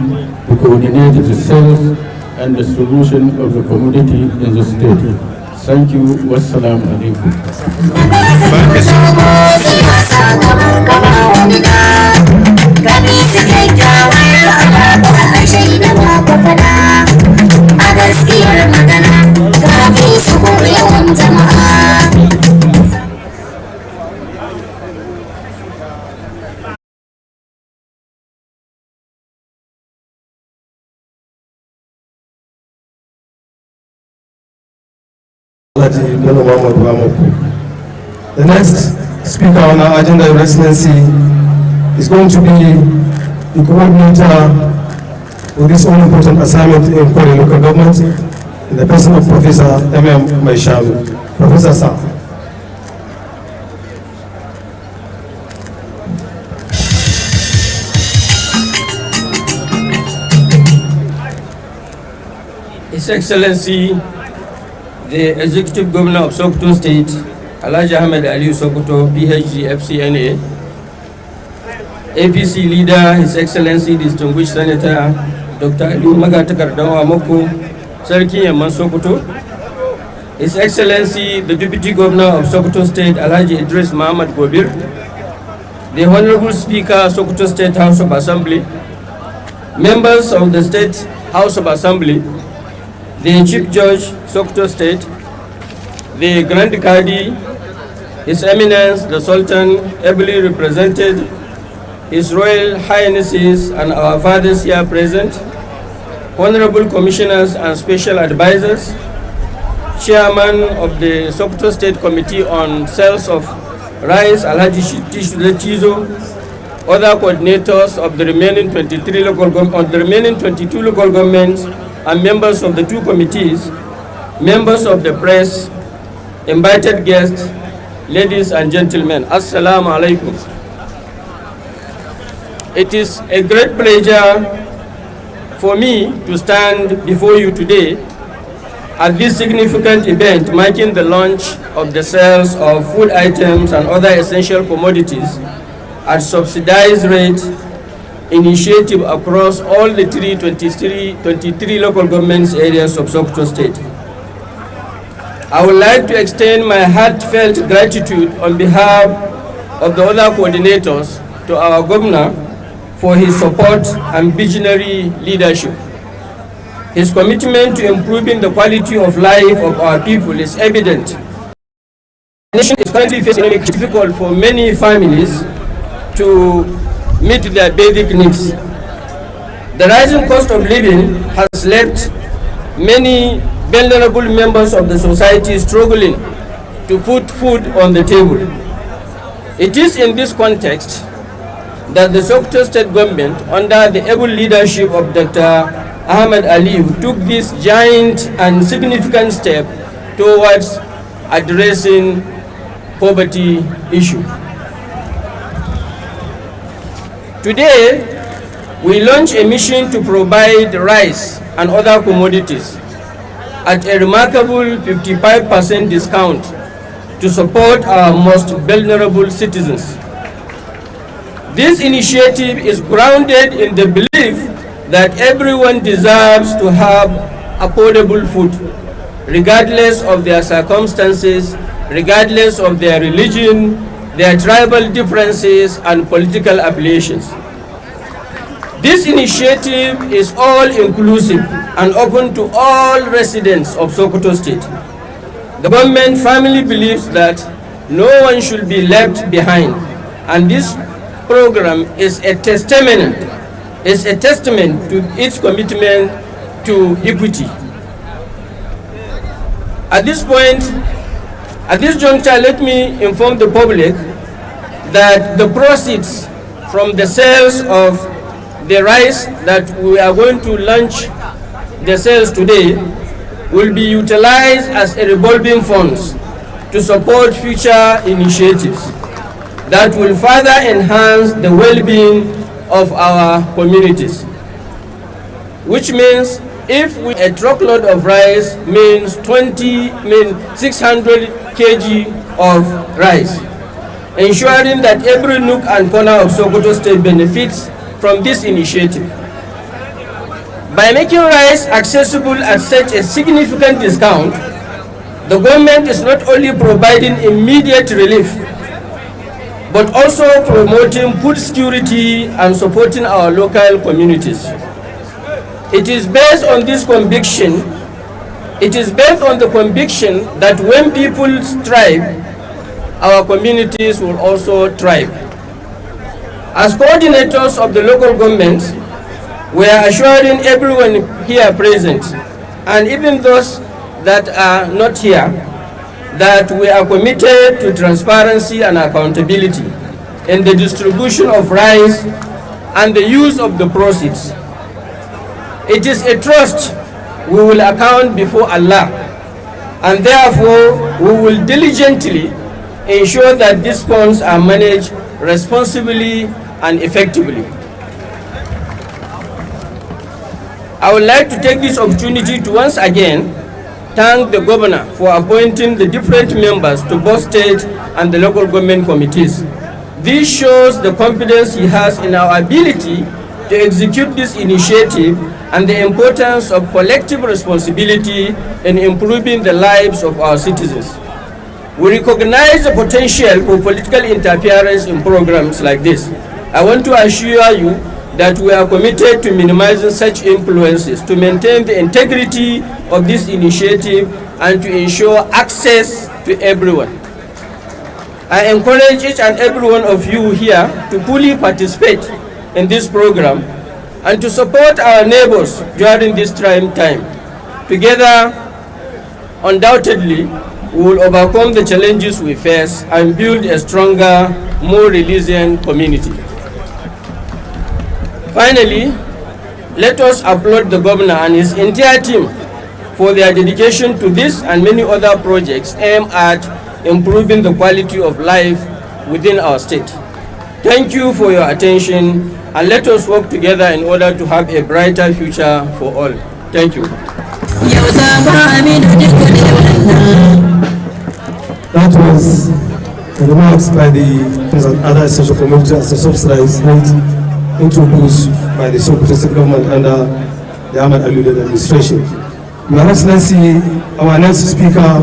Speaker 8: to coordinate the sales and distribution of the commodity in the state. Thank you. Wassalamu alaikum.
Speaker 5: The next speaker on our agenda, Your Excellency, is going to be the coordinator for this all important assignment in Kwale local government, in the person of Professor M.M. Maishalu. Professor Sir.
Speaker 9: His Excellency, the Executive Governor of Sokoto State, Alhaji Ahmed Ali Sokoto, PhD, FCNA, APC leader, His Excellency, Distinguished Senator, Dr. Aliyu Magatakardawa Moko, Sarki Yamman Sokoto, His Excellency, the Deputy Governor of Sokoto State, Alhaji Idris Muhammad Gobir, the Honorable Speaker, Sokoto State House of Assembly, members of the State House of Assembly, the Chief Judge, Sokoto State, the Grand Kadi, His Eminence, the Sultan, ably represented, His Royal Highnesses and our fathers here present, Honorable Commissioners and Special Advisors, Chairman of the Sokoto State Committee on Sales of Rice, Alhaji Chizo, other coordinators of the remaining 22 local governments, and members of the two committees, members of the press, invited guests, ladies and gentlemen, Assalamu alaikum. It is a great pleasure for me to stand before you today at this significant event marking the launch of the sales of food items and other essential commodities at subsidized rate initiative across all the 23 local governments areas of Sokoto State. I would like to extend my heartfelt gratitude on behalf of the other coordinators to our governor for his support and visionary leadership. His commitment to improving the quality of life of our people is evident. The nation is currently facing it difficult for many families to meet their basic needs. The rising cost of living has left many vulnerable members of the society struggling to put food on the table. It is in this context that the Sokoto State government, under the able leadership of Dr. Ahmed Aliyu, took this giant and significant step towards addressing poverty issue. Today, we launch a mission to provide rice and other commodities at a remarkable 55% discount to support our most vulnerable citizens. This initiative is grounded in the belief that everyone deserves to have affordable food, regardless of their circumstances, regardless of their religion, their tribal differences, and political affiliations. This initiative is all-inclusive and open to all residents of Sokoto State. The government firmly believes that no one should be left behind, and this program is a testament to its commitment to equity. At this juncture, let me inform the public that the proceeds from the sales of the rice that we are going to launch the sales today will be utilized as a revolving funds to support future initiatives. that will further enhance the well-being of our communities. Which means if a truckload of rice means 600 kg of rice, ensuring that every nook and corner of Sokoto State benefits from this initiative. By making rice accessible at such a significant discount, the government is not only providing immediate relief, but also promoting food security and supporting our local communities. It is based on this conviction, that when people thrive, our communities will also thrive. As coordinators of the local governments, we are assuring everyone here present, and even those that are not here, that we are committed to transparency and accountability in the distribution of rice and the use of the proceeds. It is a trust we will account before Allah, and therefore we will diligently ensure that these funds are managed responsibly and effectively. I would like to take this opportunity to once again thank the governor for appointing the different members to both state and the local government committees. This shows the confidence he has in our ability to execute this initiative and the importance of collective responsibility in improving the lives of our citizens. We recognize the potential for political interference in programs like this. I want to assure you that we are committed to minimizing such influences to maintain the integrity of this initiative and to ensure access to everyone. I encourage each and every one of you here to fully participate in this program and to support our neighbors during this trying time. Together, undoubtedly, we will overcome the challenges we face and build a stronger, more resilient community. Finally, let us applaud the governor and his entire team for their dedication to this and many other projects aimed at improving the quality of life within our state. Thank you for your attention, and let us work together in order to have a brighter future for all. Thank you.
Speaker 5: That was the remarks by the other essential commodities as a subsidized rate introduced by the Sokoto State government under the Ahmed Alu administration. Your Excellency, our next speaker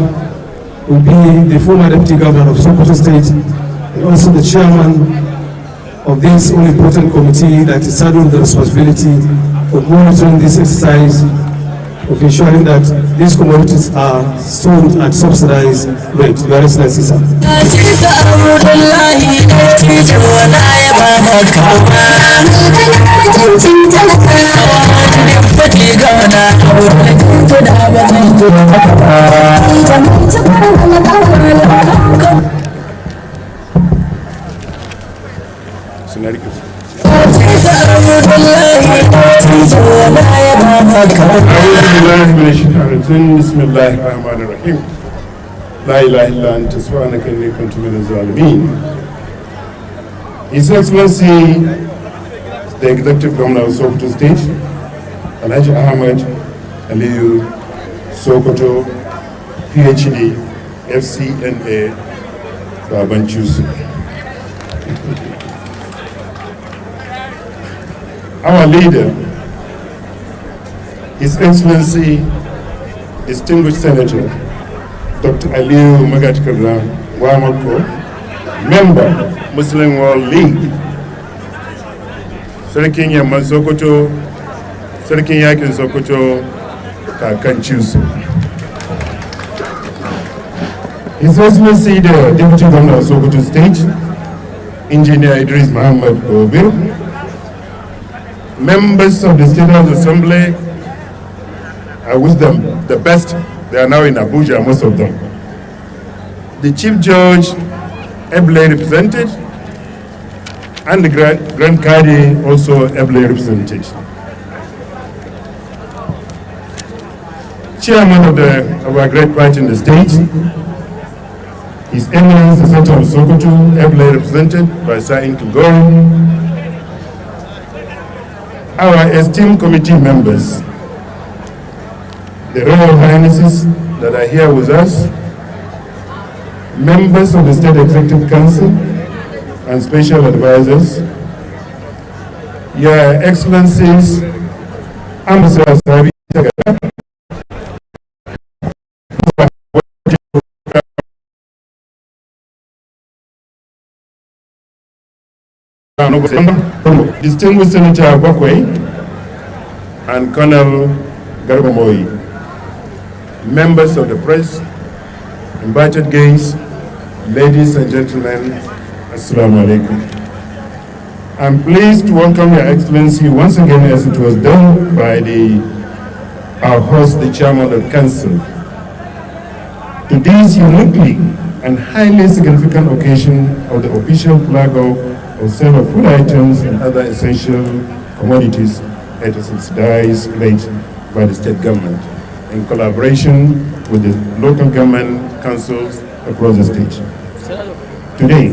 Speaker 5: will be the former Deputy Governor of Sokoto State and also the chairman of this all important committee that is saddled with the responsibility of monitoring this exercise, of ensuring that these commodities are sold at subsidized rate. Your Excellency, sir.
Speaker 10: بسم الله الرحمن الرحيم لا إله إلا أنت سبحانك إني كنت من الظالمين. His Excellency, the Executive Governor of Sokoto State, Alhaji Ahmed Aliyu Sokoto, PhD, FCNA, Baban Chusu. Our leader, His Excellency, Distinguished Senator Dr. Aliyu Magatkara Wamako, Member, Muslim World League, Sarkin Yamman Sokoto, Sarkin Yakin Sokoto, Kakan Chusu. His Excellency, the Deputy Governor of Sokoto State, Engineer Idris Muhammad Gobir, members of the State House Assembly, I wish them the best. They are now in Abuja, most of them. The Chief Judge, ably represented, and the Grand Qadi, also ably represented. Chairman of our great party in the state, His Eminence the Sultan of Sokoto, ably represented by Sir Kilgore, our esteemed committee members, the Royal Highnesses that are here with us, members of the State Executive Council and special advisors, Your Excellencies, Ambassador Sabi, Distinguished Senator Bakwe and Colonel Garbamoy, members of the press, invited guests, ladies and gentlemen, Assalamu alaikum. I'm pleased to welcome Your Excellency once again, as it was done by our host, the Chairman of the Council, to this uniquely and highly significant occasion of the official flag off of sale of food items and other essential commodities at a subsidized rate by the state government in collaboration with the local government councils across the state. Today,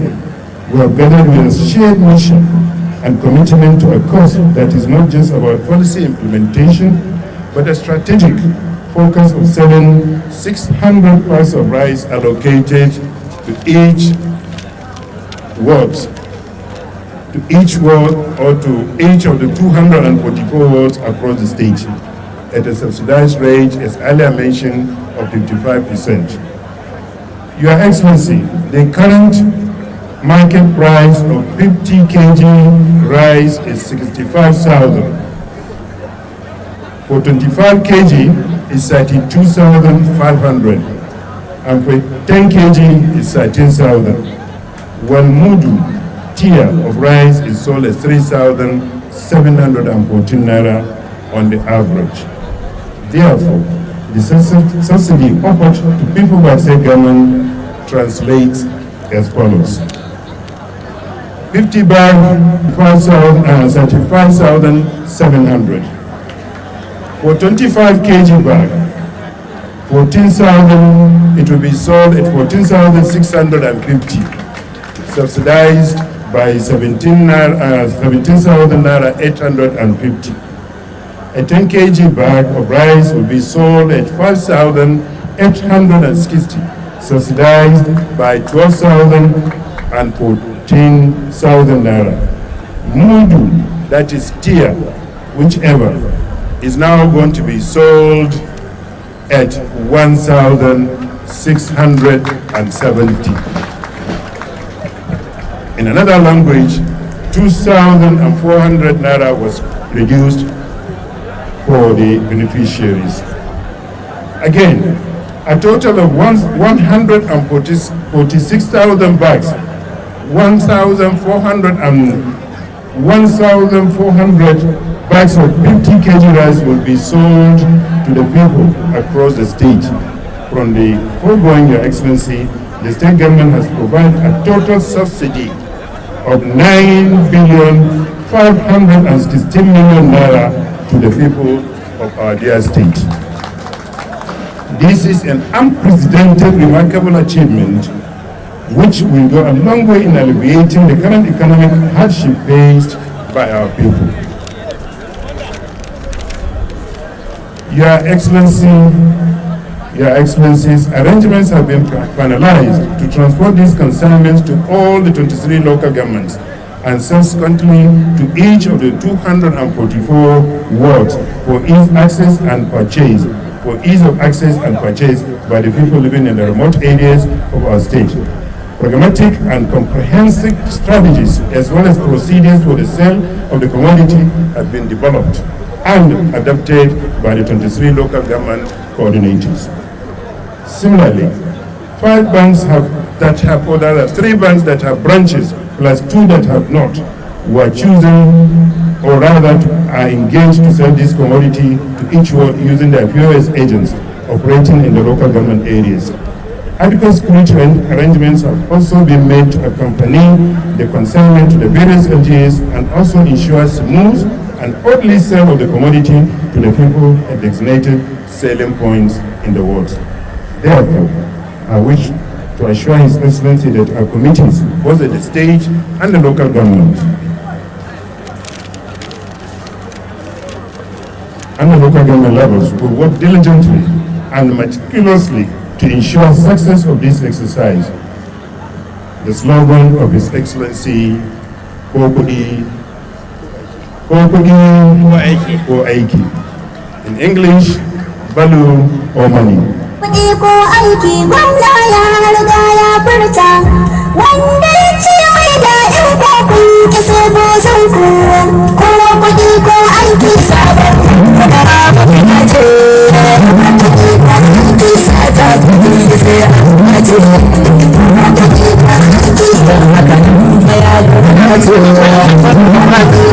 Speaker 10: we have gathered with a shared mission and commitment to a cause that is not just about policy implementation, but a strategic focus of selling 600 bags of rice allocated to each ward, or to each of the 244 wards across the state at a subsidized rate, as earlier mentioned, of 55%. Your Excellency, the current market price of 50 kg rice is 65,000. For 25 kg is 32,500, and for 10 kg is 13,000. One mudu tier of rice is sold at 3,714 naira on the average. Therefore, the subsidy offered to people by state government translates as follows: 50 bag, 35,700. For 25 kg bag, 14,000, it will be sold at 14,650, subsidized by 17,000 naira 850. A 10 kg bag of rice will be sold at 5,860, subsidized by 12,000 and 14,000 naira. Mudu, that is tier, whichever, is now going to be sold at 1,670. In another language, 2,400 naira was reduced for the beneficiaries. Again, a total of 146,000 bags, 1,400 bags of 50 kg rice will be sold to the people across the state. From the foregoing, Your Excellency, the state government has provided a total subsidy of 9,516,000,000 naira to the people of our dear state. This is an unprecedented, remarkable achievement which will go a long way in alleviating the current economic hardship faced by our people. Your Excellencies, arrangements have been finalized to transport these consignments to all the 23 local governments and subsequently to each of the 244 wards for ease of access and purchase by the people living in the remote areas of our state. Pragmatic and comprehensive strategies as well as procedures for the sale of the commodity have been developed and adopted by the 23 local government coordinators. Similarly, 3 banks that have branches plus 2 that have not were chosen, or rather are engaged to sell this commodity to each ward using their POS agents operating in the local government areas. Adequate security arrangements have also been made to accompany the consignment to the various LGAs and also ensure smooth and orderly sale of the commodity to the people at designated selling points in the wards. Therefore, I wish to assure His Excellency that our committees, both at the state and the local government, levels, will work diligently and meticulously to ensure success of this exercise. The slogan of His Excellency, ko kudi, ko aiki. In English, value or money.
Speaker 11: Kuɗi ko aiki gwamna ya riga ya furta, wanda ya ce mai daɗin kwakun ki sai bozon kowa. Ko kuɗi ko aiki sabon kuɗa ba ka ce, kuɗi ko aiki sata kuɗi sai a ce, kuɗi ko aiki don haka nan ya riga ce, kuɗi ko aiki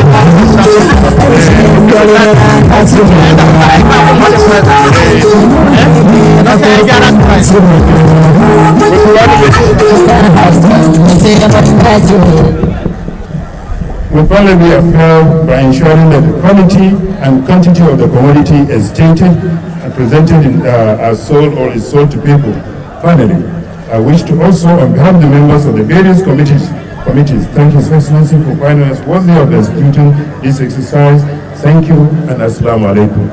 Speaker 10: will probably be upheld by ensuring that the quality and quantity of the commodity as stated and presented as sold or is sold to people. Finally, I wish to also, on behalf of the members of the various committees, thank His Excellency for finding us worthy of executing this exercise. Thank you and Assalamu alaikum.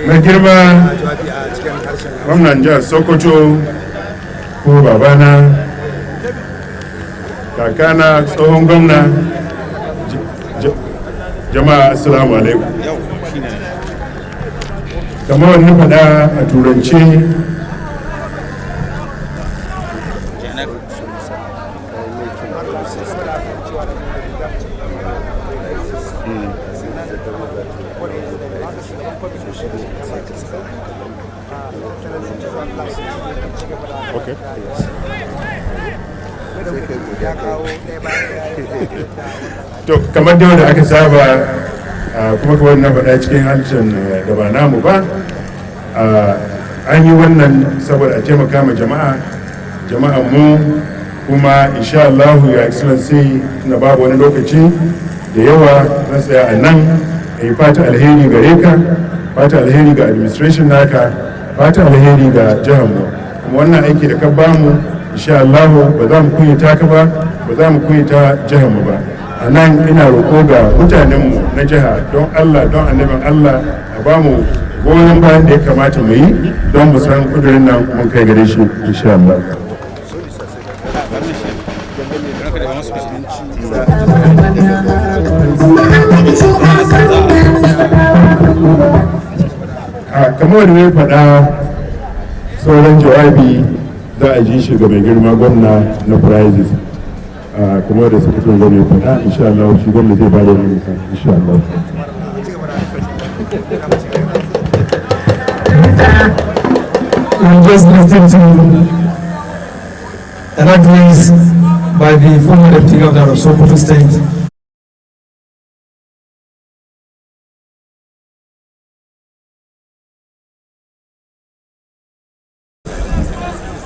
Speaker 10: Mai girma gwamnan jihar Sokoto ko babana kakana tsohon gwamna jama'a assalamu alaikum. Kamar wani faɗa a turance to kamar da aka saba kuma kawai na faɗa cikin harshen da ba namu ba, an yi wannan saboda a taimaka ma jama'an mu, kuma insha Allah ya excellency na babu wani lokaci da yawa na tsaya a nan a yi fata alheri gare ka, fata alheri ga administration naka, fata alheri ga jihar mu. Kuma wannan aiki da ka bamu insha Allah ba za mu kunyata ka ba za mu kunyata jihar mu ba. A nan ina roƙo ga mutanenmu na jiha don Allah don annabin Allah a ba mu goyon bayan da ya kamata mu yi don mu san kudurin nan mun kai gare shi insha Allah. Kamar wanda ya faɗa sauran jawabi za a ji shi ga mai girma gwamna na prizes. Kuma da suka tun zane faɗa insha Allah shi gwamna zai bada wani insha Allah.
Speaker 5: I'm just listening to an address by the former Deputy Governor of Sokoto State.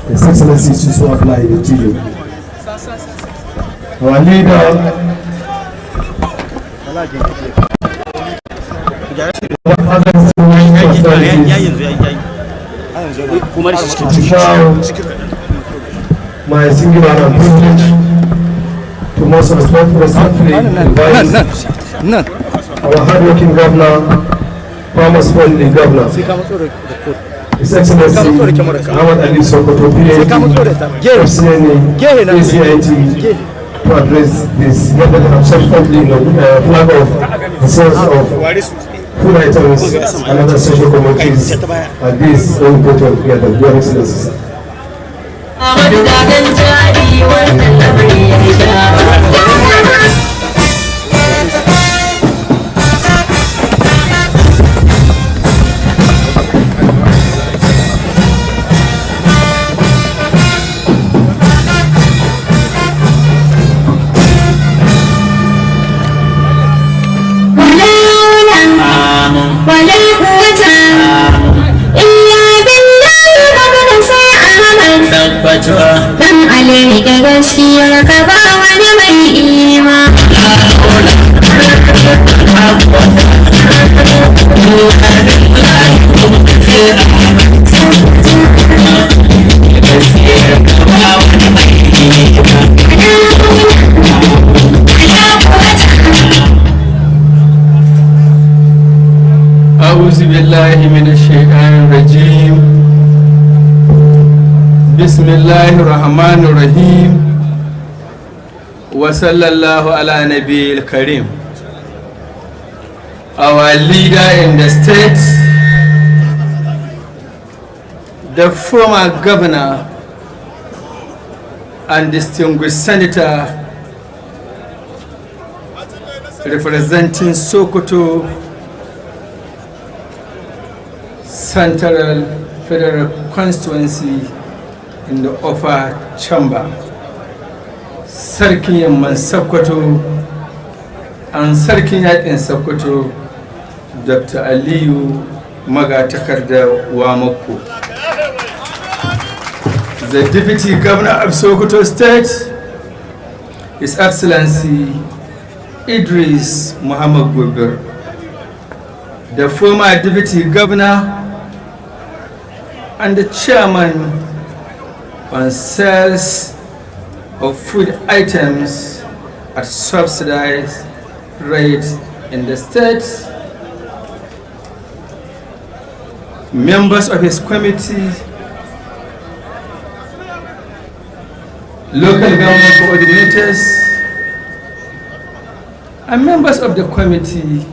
Speaker 5: His Excellency Chisu apply the GU. Our leader, my singular privilege to most respectfully invite our hardworking governor, farmers friendly governor, His Excellency Ahmad Ali Sokoto, PhD, ACIT, to address this yet again subsequently flag of the sales of food items and other social commodities at this important together. Your Excellency.
Speaker 11: Dan alai gaskiyar ka ba wani mai ima.
Speaker 9: أعوذ بالله من الشيطان الرجيم. بسم الله الرحمن الرحيم. وصلى الله على نبي الكريم. Our leader in the state, the former governor and distinguished senator representing Sokoto Central Federal Constituency in the upper chamber, Sarkin Yamman Sokoto and Sarkin Yakin Sokoto, Dr. Aliyu Magatakarda Wamako. The Deputy Governor of Sokoto State, His Excellency Idris Muhammad Gobir, the former Deputy Governor and the Chairman on sales of food items at subsidized rates in the state, members of his committee, local government coordinators, and members of the committee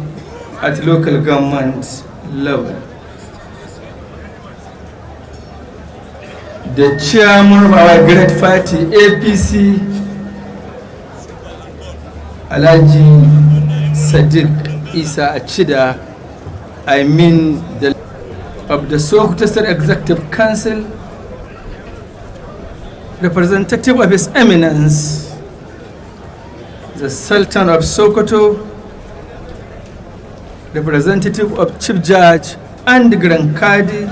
Speaker 9: at local government level. The chairman of our great party, APC, Alhaji Sadiq Isa Achida, of the Sokoto State Executive Council, representative of His Eminence, the Sultan of Sokoto, representative of Chief Judge and the Grand Kadi,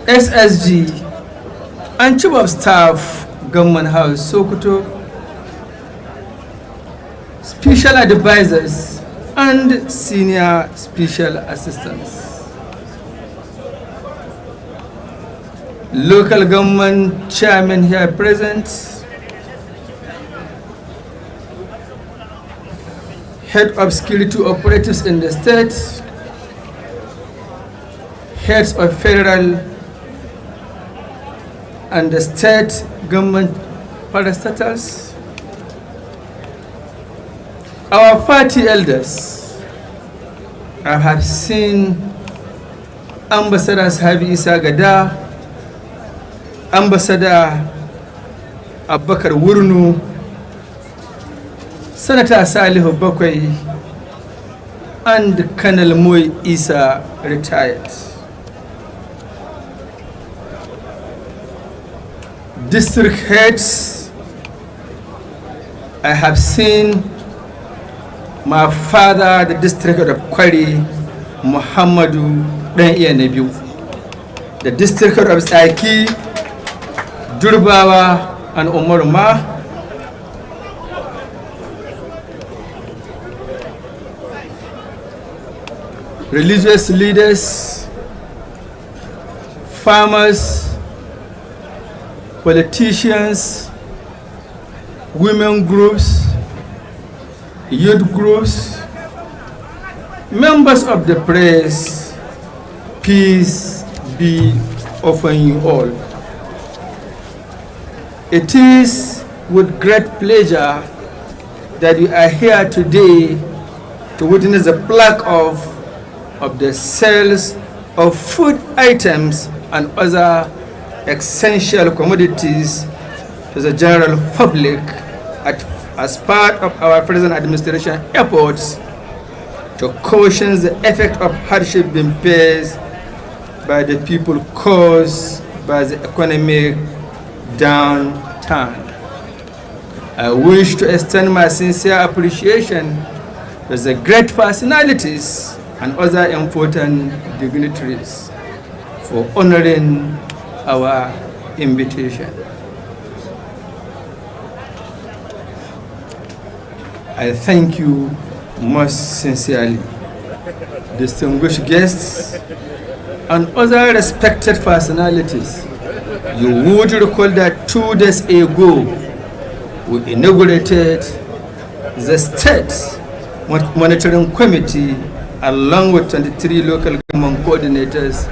Speaker 9: SSG and Chief of Staff, Government House Sokoto, special advisors and senior special assistants, local government chairman here present, head of security operatives in the state, heads of federal and the state government parastatals, our party elders. I have seen Ambassador Sahabi Isa Gada, Ambassador Abubakar Wurnu, Senator Salihu Bakwai, and Colonel Moi Isa retired. District heads, I have seen my father, the district of Kwari, Muhammadu Dan Nebiu, the district of Saiki, Durbawa, and Omoruma, religious leaders, farmers, politicians, women groups, youth groups, members of the press, peace be upon you all. It is with great pleasure that we are here today to witness the plaque of the sales of food items and other essential commodities to the general public as part of our present administration efforts to caution the effect of hardship being faced by the people caused by the economic downturn. I wish to extend my sincere appreciation to the great personalities and other important dignitaries for honoring our
Speaker 12: invitation. I thank you most sincerely, distinguished guests and other respected personalities. You would recall that 2 days ago we inaugurated the State Monitoring Committee along with 23 local government coordinators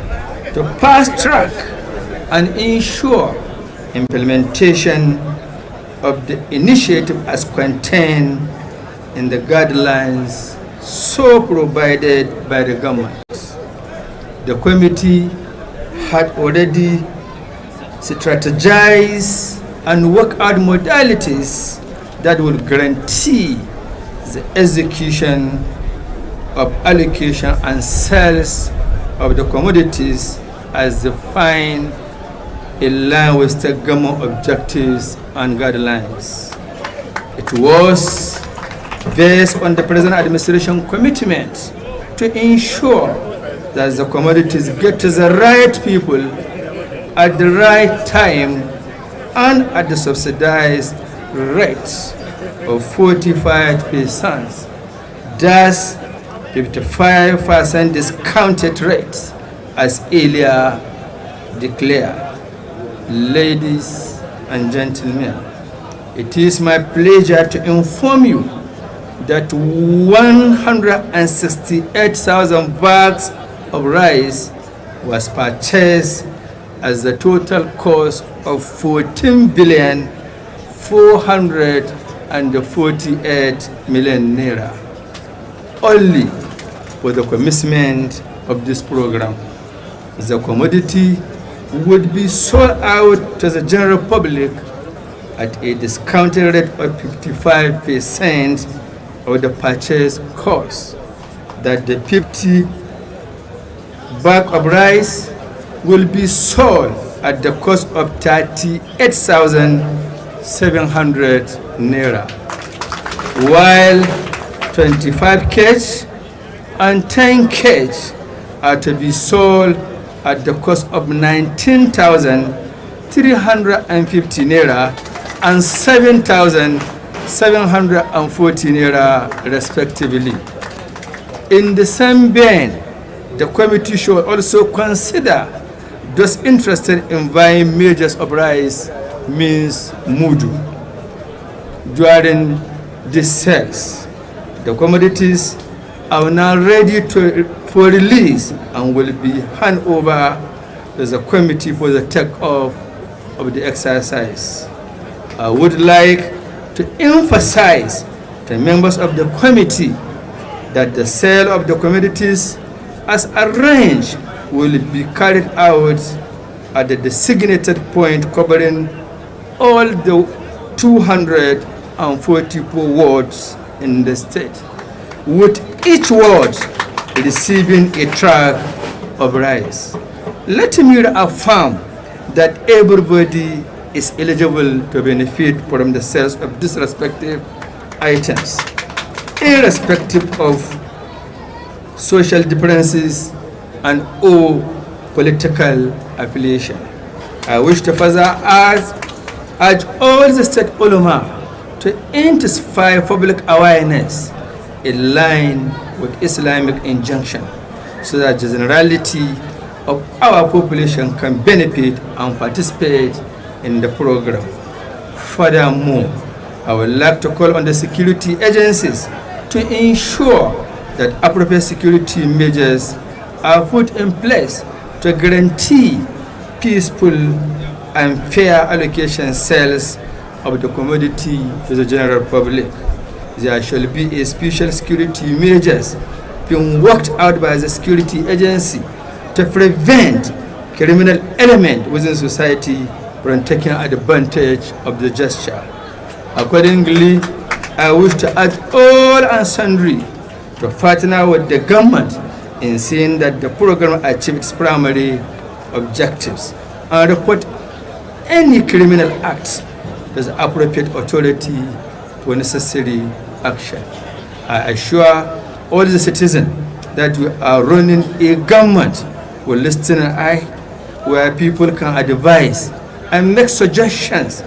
Speaker 12: to fast track and ensure implementation of the initiative as contained in the guidelines so provided by the government. The committee had already strategized and worked out modalities that will guarantee the execution of allocation and sales of the commodities as defined in line with the government objectives and guidelines. It was based on the present administration commitment to ensure that the commodities get to the right people at the right time and at the subsidized rate of 45%. Thus, 55% discounted rates as earlier declared. Ladies and gentlemen, it is my pleasure to inform you that 168,000 bags of rice was purchased as the total cost of 14,448 million naira, only for the commencement of this program. The commodity would be sold out to the general public at a discounted rate of 55% of the purchase cost. That the 50 bag of rice will be sold at the cost of 38,700 naira, while 25 kg and 10 kg are to be sold at the cost of 19,350 naira and 7,740 naira respectively. In the same vein, the committee should also consider those interested in buying measures of rice, means mudu, during these sales. The commodities are now ready for release and will be handed over to the committee for the take-off of the exercise. I would like to emphasize to members of the committee that the sale of the commodities as arranged will be carried out at the designated point covering all the 244 wards in the state, with each ward receiving a track of rice. Let me affirm that everybody is eligible to benefit from the sales of these respective items, irrespective of social differences and or political affiliation. I wish to further urge all the state ulama to intensify public awareness in line with Islamic injunction so that the generality of our population can benefit and participate in the program. Furthermore, I would like to call on the security agencies to ensure that appropriate security measures are put in place to guarantee peaceful and fair allocation sales of the commodity to the general public. There shall be a special security measures being worked out by the security agency to prevent criminal element within society from taking advantage of the gesture. Accordingly, I wish to urge all and sundry to partner with the government in seeing that the program achieves its primary objectives and report any criminal acts to the appropriate authority for necessary action. I assure all the citizens that we are running a government with listening eye where people can advise and make suggestions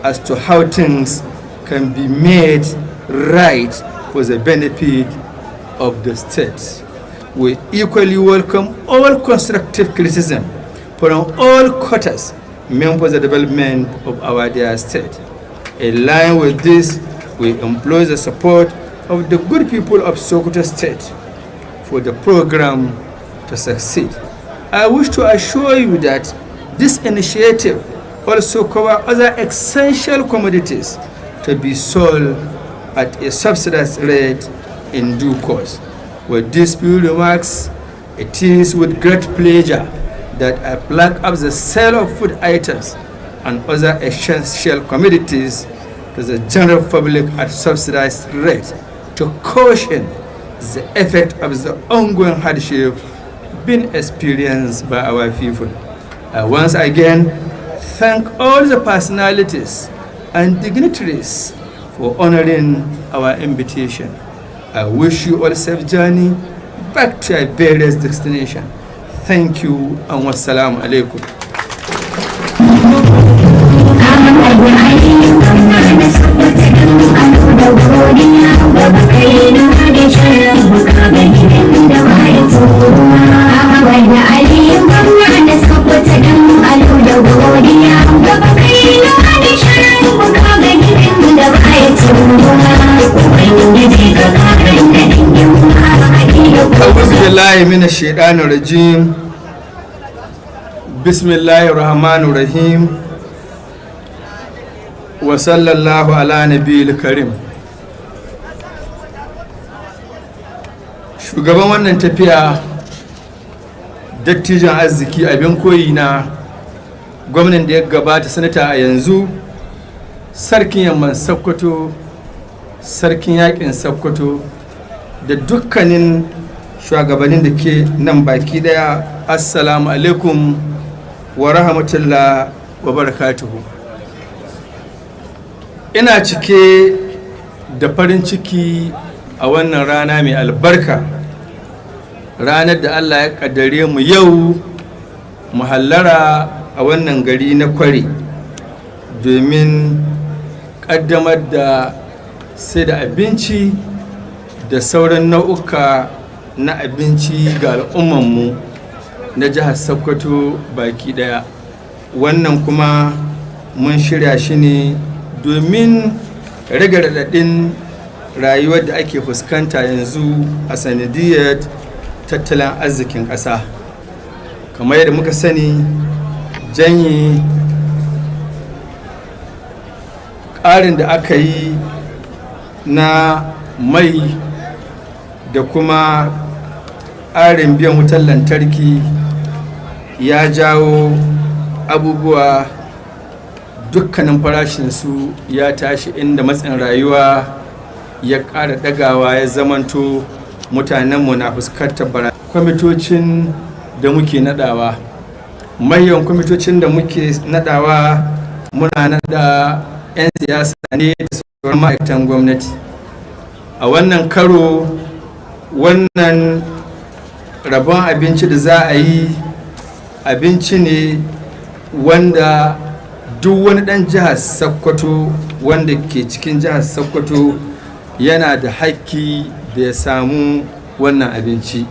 Speaker 12: as to how things can be made right for the benefit of the state. We equally welcome all constructive criticism from all quarters meant for the development of our dear state. In line with this, we employ the support of the good people of Sokoto State for the program to succeed. I wish to assure you that this initiative also covers other essential commodities to be sold at a subsidized rate in due course. With these few remarks, it is with great pleasure that I flag up the sale of food items and other essential commodities to the general public at subsidized rate to caution the effect of the ongoing hardship being experienced by our people. I once again thank all the personalities and dignitaries for honoring our invitation. I wish you all a safe journey back to your various destination. Thank you and wassalamu alaikum. من الشيطان الرجيم بسم الله الرحمن الرحيم وصلى الله على نبي الكريم. shugaban wannan tafiya dattijan arziki abin koyi na gwamnan da ya gabata sanata a yanzu sarkin yamman Sokoto, sarkin yakin Sokoto da dukkanin shugabannin da ke nan baki daya, assalamu alaikum wa rahmatullah wa barakatuhu. Ina cike da farin ciki a wannan rana mai albarka, ranar da Allah ya kaddare mu yau mu hallara a wannan gari na Kware domin kaddamar da sai da abinci da sauran nau'uka na abinci ga al'ummanmu na jihar Sokoto baki daya. Wannan kuma mun shirya shi ne domin rage raɗaɗin rayuwar da ake fuskanta yanzu a sanadiyar tattalin arzikin ƙasa. Kamar yadda muka sani, janye ƙarin da aka yi na mai da kuma ƙarin biyan wutar lantarki ya jawo abubuwa, dukkanin farashinsu ya tashi, inda matsin rayuwa ya ƙara ɗagawa, ya zamanto mutanenmu na fuskantar bara. Kwamitocin da muke nadawa, mayan kwamitocin da muke nadawa, muna nada 'yan siyasa ne da sauran ma'aikatan gwamnati. A wannan karo, wannan rabon abinci da za a yi abinci ne wanda duk wani ɗan jihar Sokoto wanda ke cikin jihar Sokoto yana da haƙƙi da ya samu wannan abinci.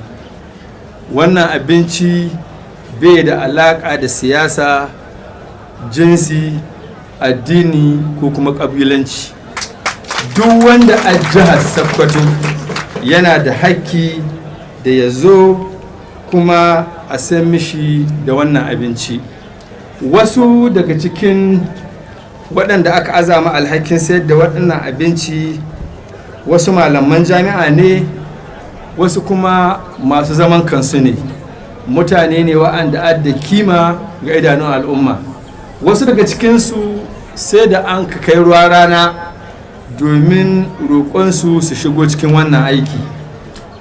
Speaker 12: Wannan abinci bai da alaƙa da siyasa, jinsi, addini ko kuma ƙabilanci. Duk wanda a jihar Sokoto yana da haƙƙi da ya zo kuma a san mishi da wannan abinci. Wasu daga cikin waɗanda aka azama alhakin sayar da waɗannan abinci, wasu malaman jami'a ne, wasu kuma masu zaman kansu ne, mutane ne waɗanda adda kima ga idanun al'umma. Wasu daga cikinsu sai da an kai ruwa rana domin roƙonsu su shigo cikin wannan aiki.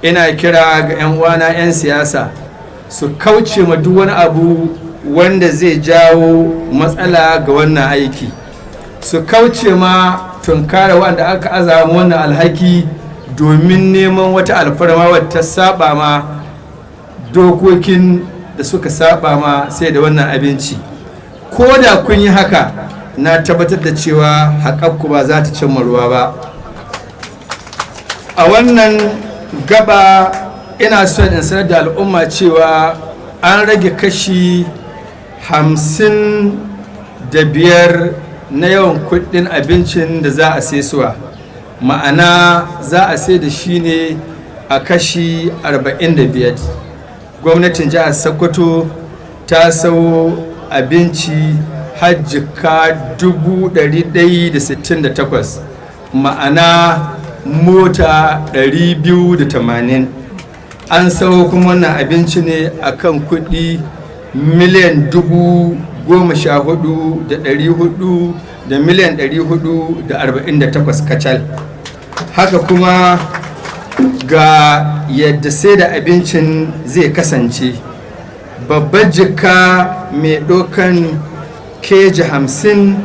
Speaker 12: Ina kira ga 'yan uwana 'yan siyasa su kauce ma duk wani abu wanda zai jawo matsala ga wannan aiki, su kauce ma tunkara wanda aka azama wannan alhaki domin neman wata alfarma wadda ta saba ma dokokin da suka saba ma sai da wannan abinci. ko da kun yi haka na tabbatar da cewa haƙaƙku ba za ta cimma ruwa ba. A wannan gaba ina son in sanar da al'umma cewa an rage kashi 55 na yawan kuɗin abincin da za a saisuwa, ma'ana za a sai da shi ne a kashi 45. Gwamnatin jihar Sokoto ta sau abinci hajjika 168, ma'ana mota 280. An sau kuma wannan abinci ne akan kuɗi miliyan 14,400 da miliyan 448 kacal. Haka kuma ga yadda sai da abincin zai kasance, babbar jika mai ɗaukan keji 50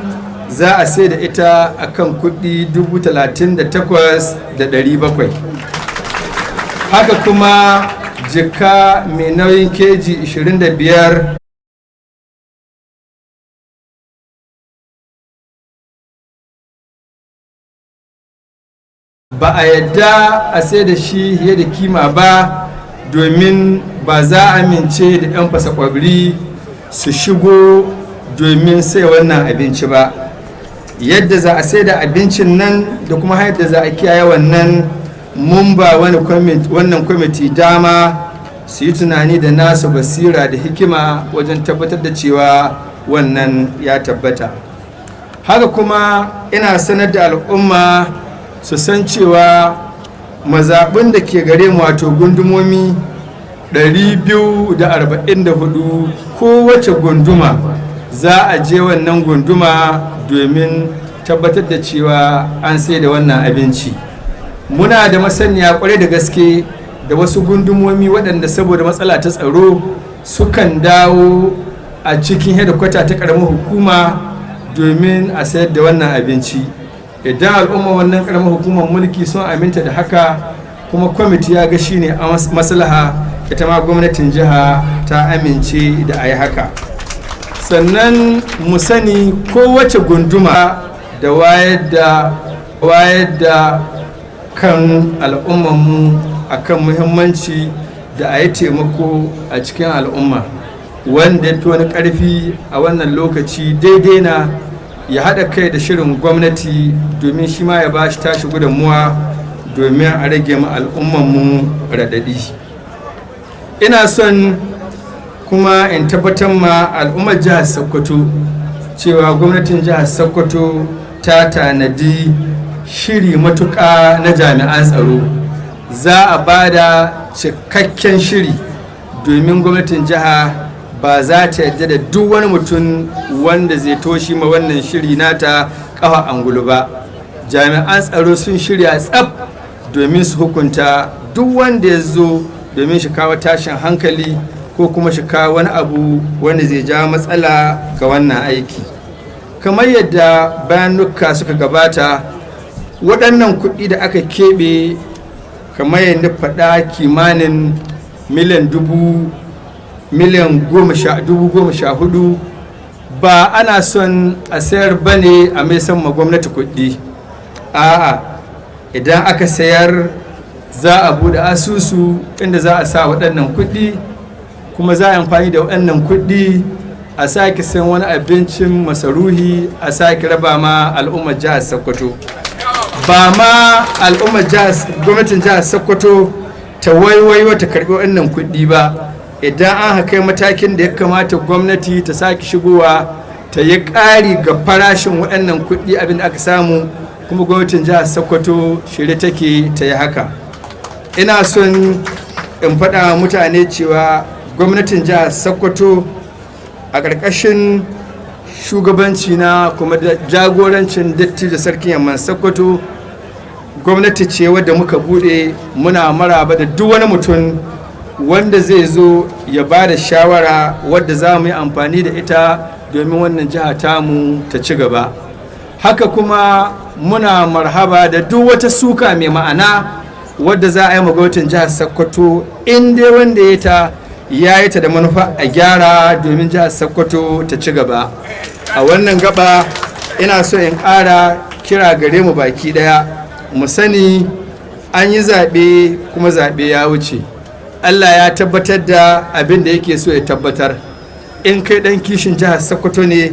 Speaker 12: za a sai da ita akan kuɗi 38,700. Haka kuma jika mai nauyin keji 25 ba a yadda a sai da shi fiye da kima ba, domin ba za a amince da 'yan fasakwabri su shigo domin sai wannan abinci ba. Yadda za a sai da abincin nan da kuma yadda za a kiyaye wannan, mun ba wannan kwamiti dama su yi tunani da nasu basira da hikima wajen tabbatar da cewa wannan ya tabbata. Haka kuma ina sanar da al'umma su san cewa mazaɓin da ke gare mu, wato gundumomi 244, kowace gunduma za a je wannan gunduma domin tabbatar da cewa an sai da wannan abinci. Muna da masaniya kwarai da gaske da wasu gundumomi waɗanda saboda matsala ta tsaro sukan dawo a cikin hedikwata ta ƙaramin hukuma domin a sayar da wannan abinci. Idan al'umma wannan ƙaramin hukumar mulki sun aminta da haka, kuma kwamiti ya ga shi ne a maslaha, ita ma gwamnatin jiha ta amince da a yi haka. Sannan mu sani kowace gunduma da wayar da kan al'ummanmu a kan muhimmanci da a yi taimako a cikin al'umma, wanda ya fi wani ƙarfi a wannan lokaci daidai na ya haɗa kai da shirin gwamnati domin shi ma ya ba shi tashi gudunmuwa domin a rage ma al'ummanmu raɗaɗi. Ina son kuma in tabbatar ma al'ummar jihar Sokoto cewa gwamnatin jihar Sokoto ta tanadi shiri matuƙa na jami'an tsaro. Za a ba da cikakken shiri domin gwamnatin jiha ba za ta yarda da duk wani mutum wanda zai toshi ma wannan shiri nata ƙafa angulu ba. Jami'an tsaro sun shirya tsaf domin su hukunta duk wanda ya zo domin shi kawo tashin hankali ko kuma shi kawo wani abu wanda zai ja matsala ga wannan aiki. Kamar yadda bayanuka suka gabata, waɗannan kuɗi da aka keɓe kamar yadda faɗa kimanin miliyan 14,000 ba ana son a sayar ba ne a mai sama gwamnati kuɗi. A'a, idan aka sayar za a buɗe asusu inda za a sa waɗannan kuɗi, kuma za a amfani da waɗannan kuɗi a sake san wani abincin masaruhi a sake raba ma al'ummar jihar Sokoto. Ba ma al'ummar gwamnatin jihar Sokoto ta waiwayo ta karɓi waɗannan kuɗi ba. Idan an haka matakin da ya kamata gwamnati ta sake shigowa ta yi ƙari ga farashin waɗannan kuɗi abin da aka samu, kuma gwamnatin jihar Sokoto shirye take ta yi haka. Ina son in faɗa mutane cewa gwamnatin jihar Sokoto a ƙarƙashin shugabanci na kuma da jagorancin dattijo sarkin yamman Sokoto, gwamnati ce wadda muka buɗe, muna maraba da duk wani mutum wanda zai zo ya ba da shawara wadda za mu yi amfani da ita domin wannan jiha tamu ta ci gaba. Haka kuma muna marhaba da duk wata suka mai ma'ana wadda za a yi magautin jihar Sokoto, in dai wanda ya ta ya yi ta da manufa a gyara domin jihar Sokoto ta ci gaba. A wannan gaba ina so in ƙara kira gare mu baki ɗaya, mu sani an yi zaɓe kuma zaɓe ya wuce. Allah ya tabbatar da abin da yake so ya tabbatar. In kai ɗan kishin jihar Sokoto ne,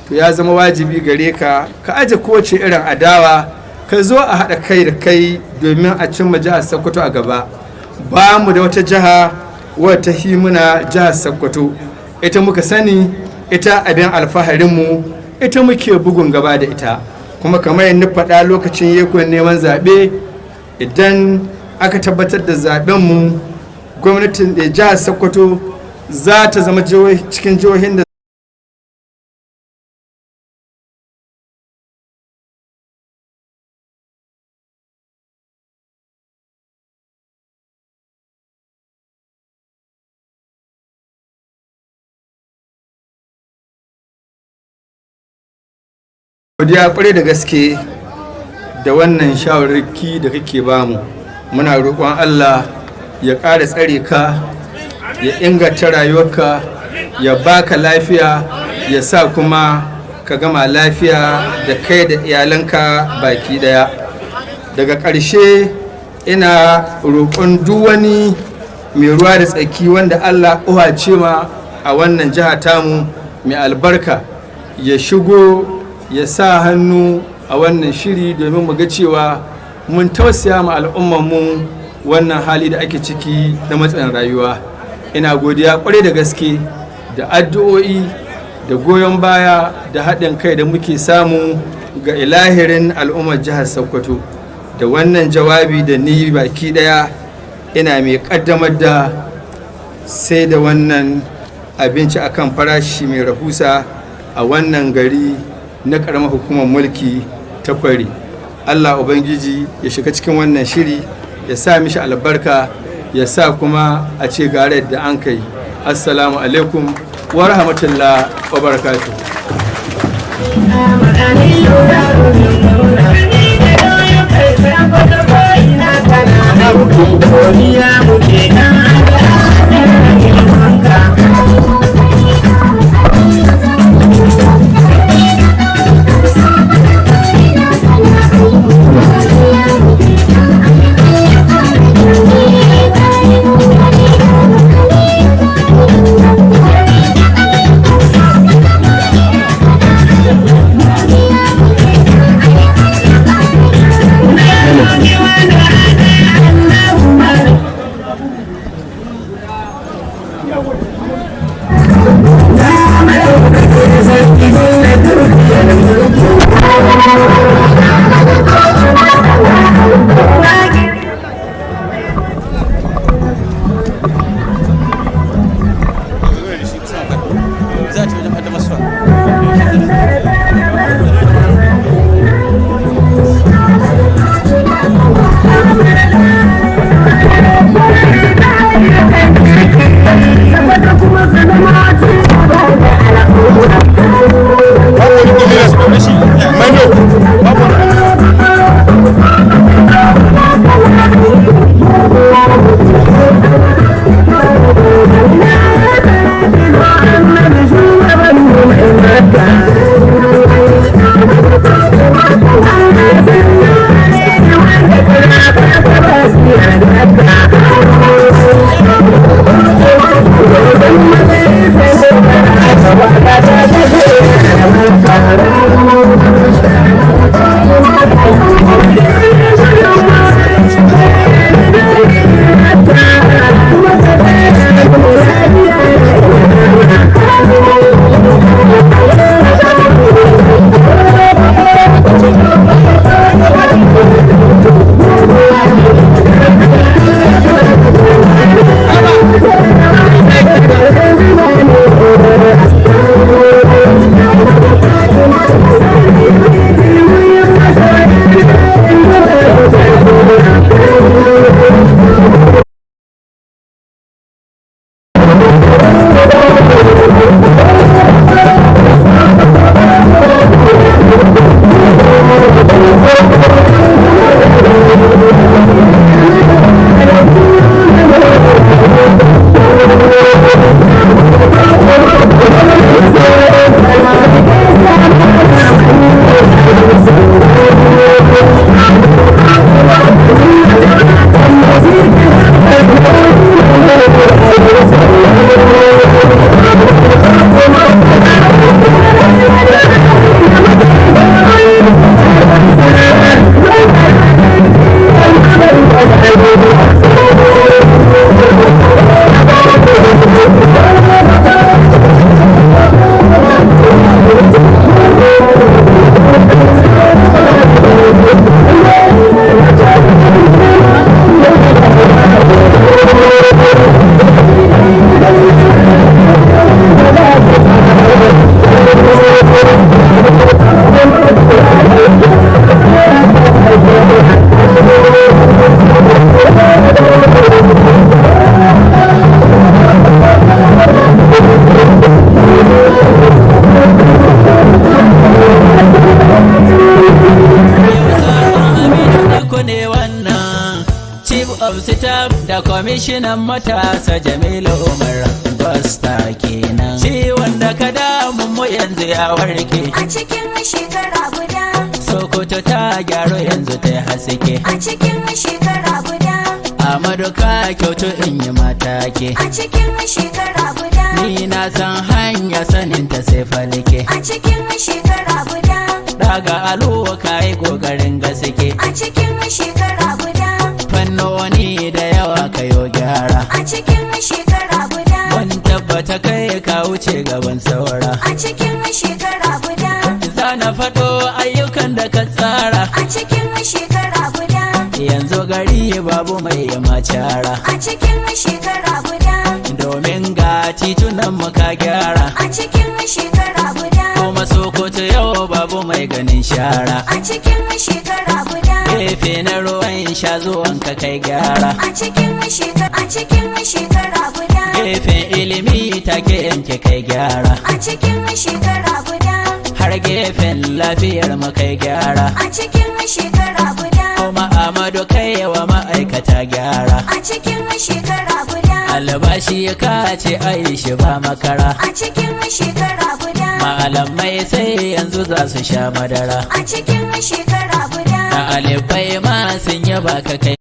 Speaker 12: to ya zama wajibi gare ka ka aje kowace irin adawa, ka zo a haɗa kai da kai domin a cimma jihar Sokoto a gaba. Ba mu da wata jiha wadda ta himuna jihar Sokoto, ita muka sani, ita abin alfaharinmu, ita muke bugun gaba da ita. Kuma kamar yadda faɗa lokacin yakon neman zaɓe, idan aka tabbatar da zaɓenmu, gwamnatin da jihar Sokoto za ta zama cikin jihohin da godiya kwarai da gaske da wannan shawararki da kake bamu. Muna roƙon Allah ya ƙara tsare ka, ya inganta rayuwarka, ya baka lafiya, ya sa kuma ka gama lafiya da kai da iyalanka baki daya. Daga ƙarshe ina roƙon duk wani mai ruwa da tsaki wanda Allah uwace ma a wannan jiha tamu mai albarka ya shigo ya sa hannu a wannan shiri domin mu ga cewa mun tausaya ma al'ummarmu wannan hali da ake ciki na matsayin rayuwa. Ina godiya kwarai da gaske da addu'o'i da goyon baya da haɗin kai da muke samu ga ilahirin al'ummar jihar Sokoto. Da wannan jawabi da ni baki ɗaya ina mai ƙaddamar da sai da wannan abinci akan farashi mai rahusa a wannan gari na ƙaramar hukumar mulki ta Kwari. Allah Ubangiji ya shiga cikin wannan shiri, ya sa mishi albarka, ya sa kuma a ce gare da an kai. Assalamu alaikum wa rahmatullah wa barakatuh.
Speaker 3: of staff da kwamishinan matasa Jamilu Umar Basta kenan. Ciwon da ka damun mu yanzu ya warke.
Speaker 11: A cikin shekara guda.
Speaker 3: Sokoto ta gyaru yanzu ta haske.
Speaker 11: A cikin shekara guda.
Speaker 3: Amadu ka kyautu in yi matake.
Speaker 11: A cikin shekara guda.
Speaker 3: Ni na san hanya sanin ta sai falike.
Speaker 11: A cikin shekara guda.
Speaker 3: Daga aluwa ka yi ƙoƙarin gaske.
Speaker 11: A cikin shekara guda.
Speaker 3: Fannoni da yawa ka yo gyara.
Speaker 11: A cikin shekara guda.
Speaker 3: Mun tabbata kai ka wuce gaban saura.
Speaker 11: A cikin shekara guda.
Speaker 3: Za na faɗo ayyukan da ka tsara.
Speaker 11: A cikin shekara guda.
Speaker 3: Yanzu gari babu mai macara.
Speaker 11: A cikin shekara guda.
Speaker 3: Domin ga titunan mu ka gyara.
Speaker 11: A cikin shekara guda.
Speaker 3: Kuma Sokoto yau babu mai ganin shara.
Speaker 11: A cikin shekara guda.
Speaker 3: Gefe na ruwan sha zuwan ka kai gyara.
Speaker 11: A cikin shekara guda.
Speaker 3: Gefen ilimi take yanke kai gyara.
Speaker 11: A cikin shekara guda.
Speaker 3: Har gefen lafiyar mu kai gyara.
Speaker 11: A cikin shekara guda.
Speaker 3: Kuma Amadu kai wa ma'aikata gyara.
Speaker 11: A cikin shekara guda.
Speaker 3: Albashi ka ce ai shi ba makara.
Speaker 11: A cikin shekara guda.
Speaker 3: Malamai sai yanzu za su sha madara.
Speaker 11: A cikin shekara guda.
Speaker 3: Ɗalibai ma sun yaba ka kai.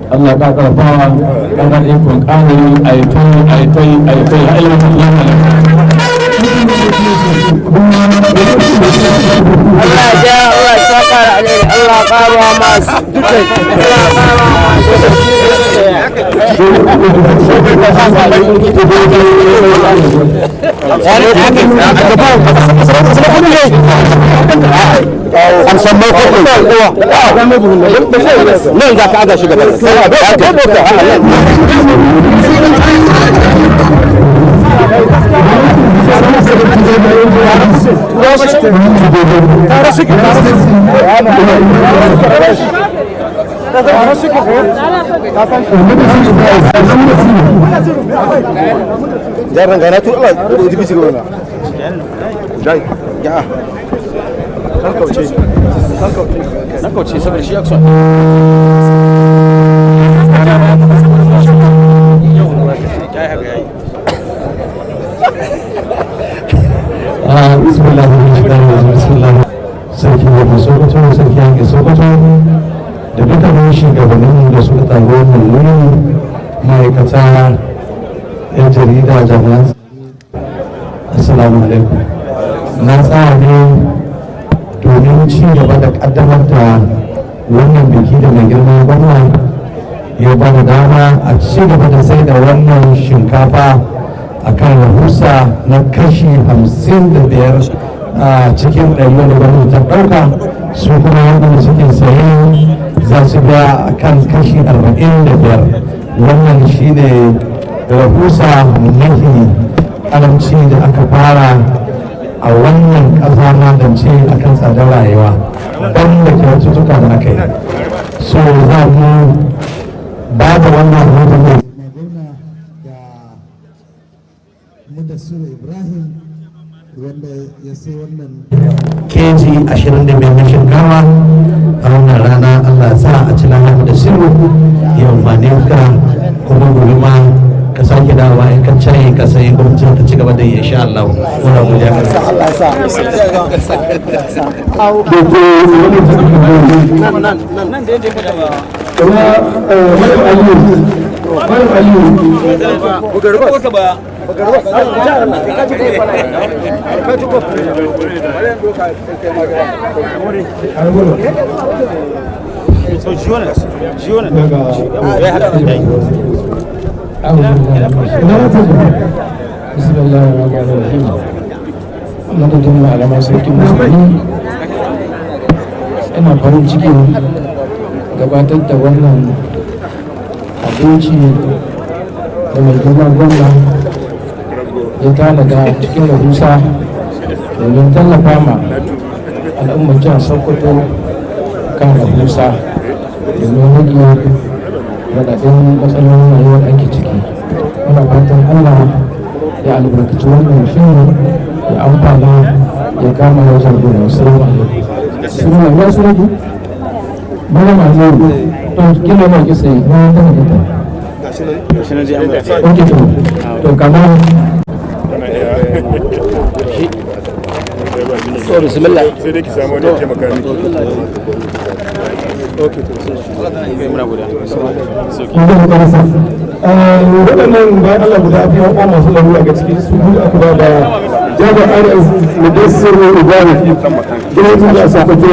Speaker 8: Allah ka karfawa ƙarar ikon ƙanari aitai
Speaker 13: Allah ya Allah saka da alheri Allah ƙaruwa masu
Speaker 14: an san mai nan za ka aga shi gaba Jangan gana tu lah, di bisi kau nak. Jai, ya. Kau cik, sampai siap so.
Speaker 5: Bismillahirrahmanirrahim. Sarki da Sokoto, sarki yanke Sokoto, da dukkanin shugabannin da suka tsaro mulmuli ma'aikata, 'yan jarida, jami'an. Assalamu alaikum. Na tsaya ne domin ci gaba da kaddamar da wannan biki da mai girma gwamna ya ba da dama a ci gaba da sai da wannan shinkafa a kan rahusa na kashi 55 a cikin ɗari da gwamnati ta ɗauka, su kuma waɗanda suke saye za su biya a kan kashi 45. wannan shi ne rahusa mafi karamci da aka fara a wannan ƙasa magance akan tsadar rayuwa don da kyaututtuka da aka yi. So za mu ba da wannan rahoton wanda ya sai wannan keji 25 na shinkawa a wannan rana. Allah sa a ci lafiya da sirru ya amfani ka, kuma gobe ma ka sake dawowa in ka caye ka sai gwamnati ta ci gaba da yi insha Allah. Muna godiya ga Allah sa
Speaker 8: madadin malaman sarkin musulmi ina farin cikin gabatar da wannan abinci da mai girma gwamna ya tanada cikin rahusa domin tallafa ma al'ummar jihar Sokoto kan rahusa domin rage raɗaɗin matsalolin rayuwar ake ciki. Muna fatan Allah ya albarkaci wannan shirin ya amfana ya kama ya zargo da musamman suna ya su rage mana mazu don gina ma kisa yi na gana gita ok to kamar so bismillah sai dai ki samu wani ya taimaka miki ok to sai muna guda waɗannan bayan Allah guda biyu an masu larura ga cikin su gudu aka ba da jami'ar mudassir ibrahim gidan da asa fito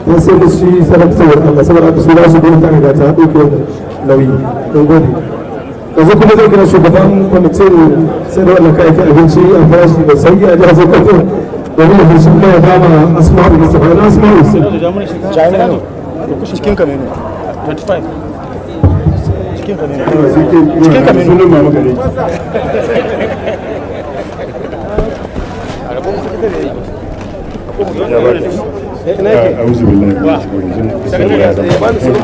Speaker 8: ya sai da shi sarakta Allah saboda aka sura su gudu ta riga ta ɗauke nauyi don gode yanzu kuma zai kira shugaban kwamitin sai da wannan kayakin abinci a farashi da sauki a jihar Sokoto domin da shi kuma ya dama asma'u da safa na asma'u cikin kamenu 25 cikin kamenu sunan mama gare أعوذ بالله من الشيطان الرجيم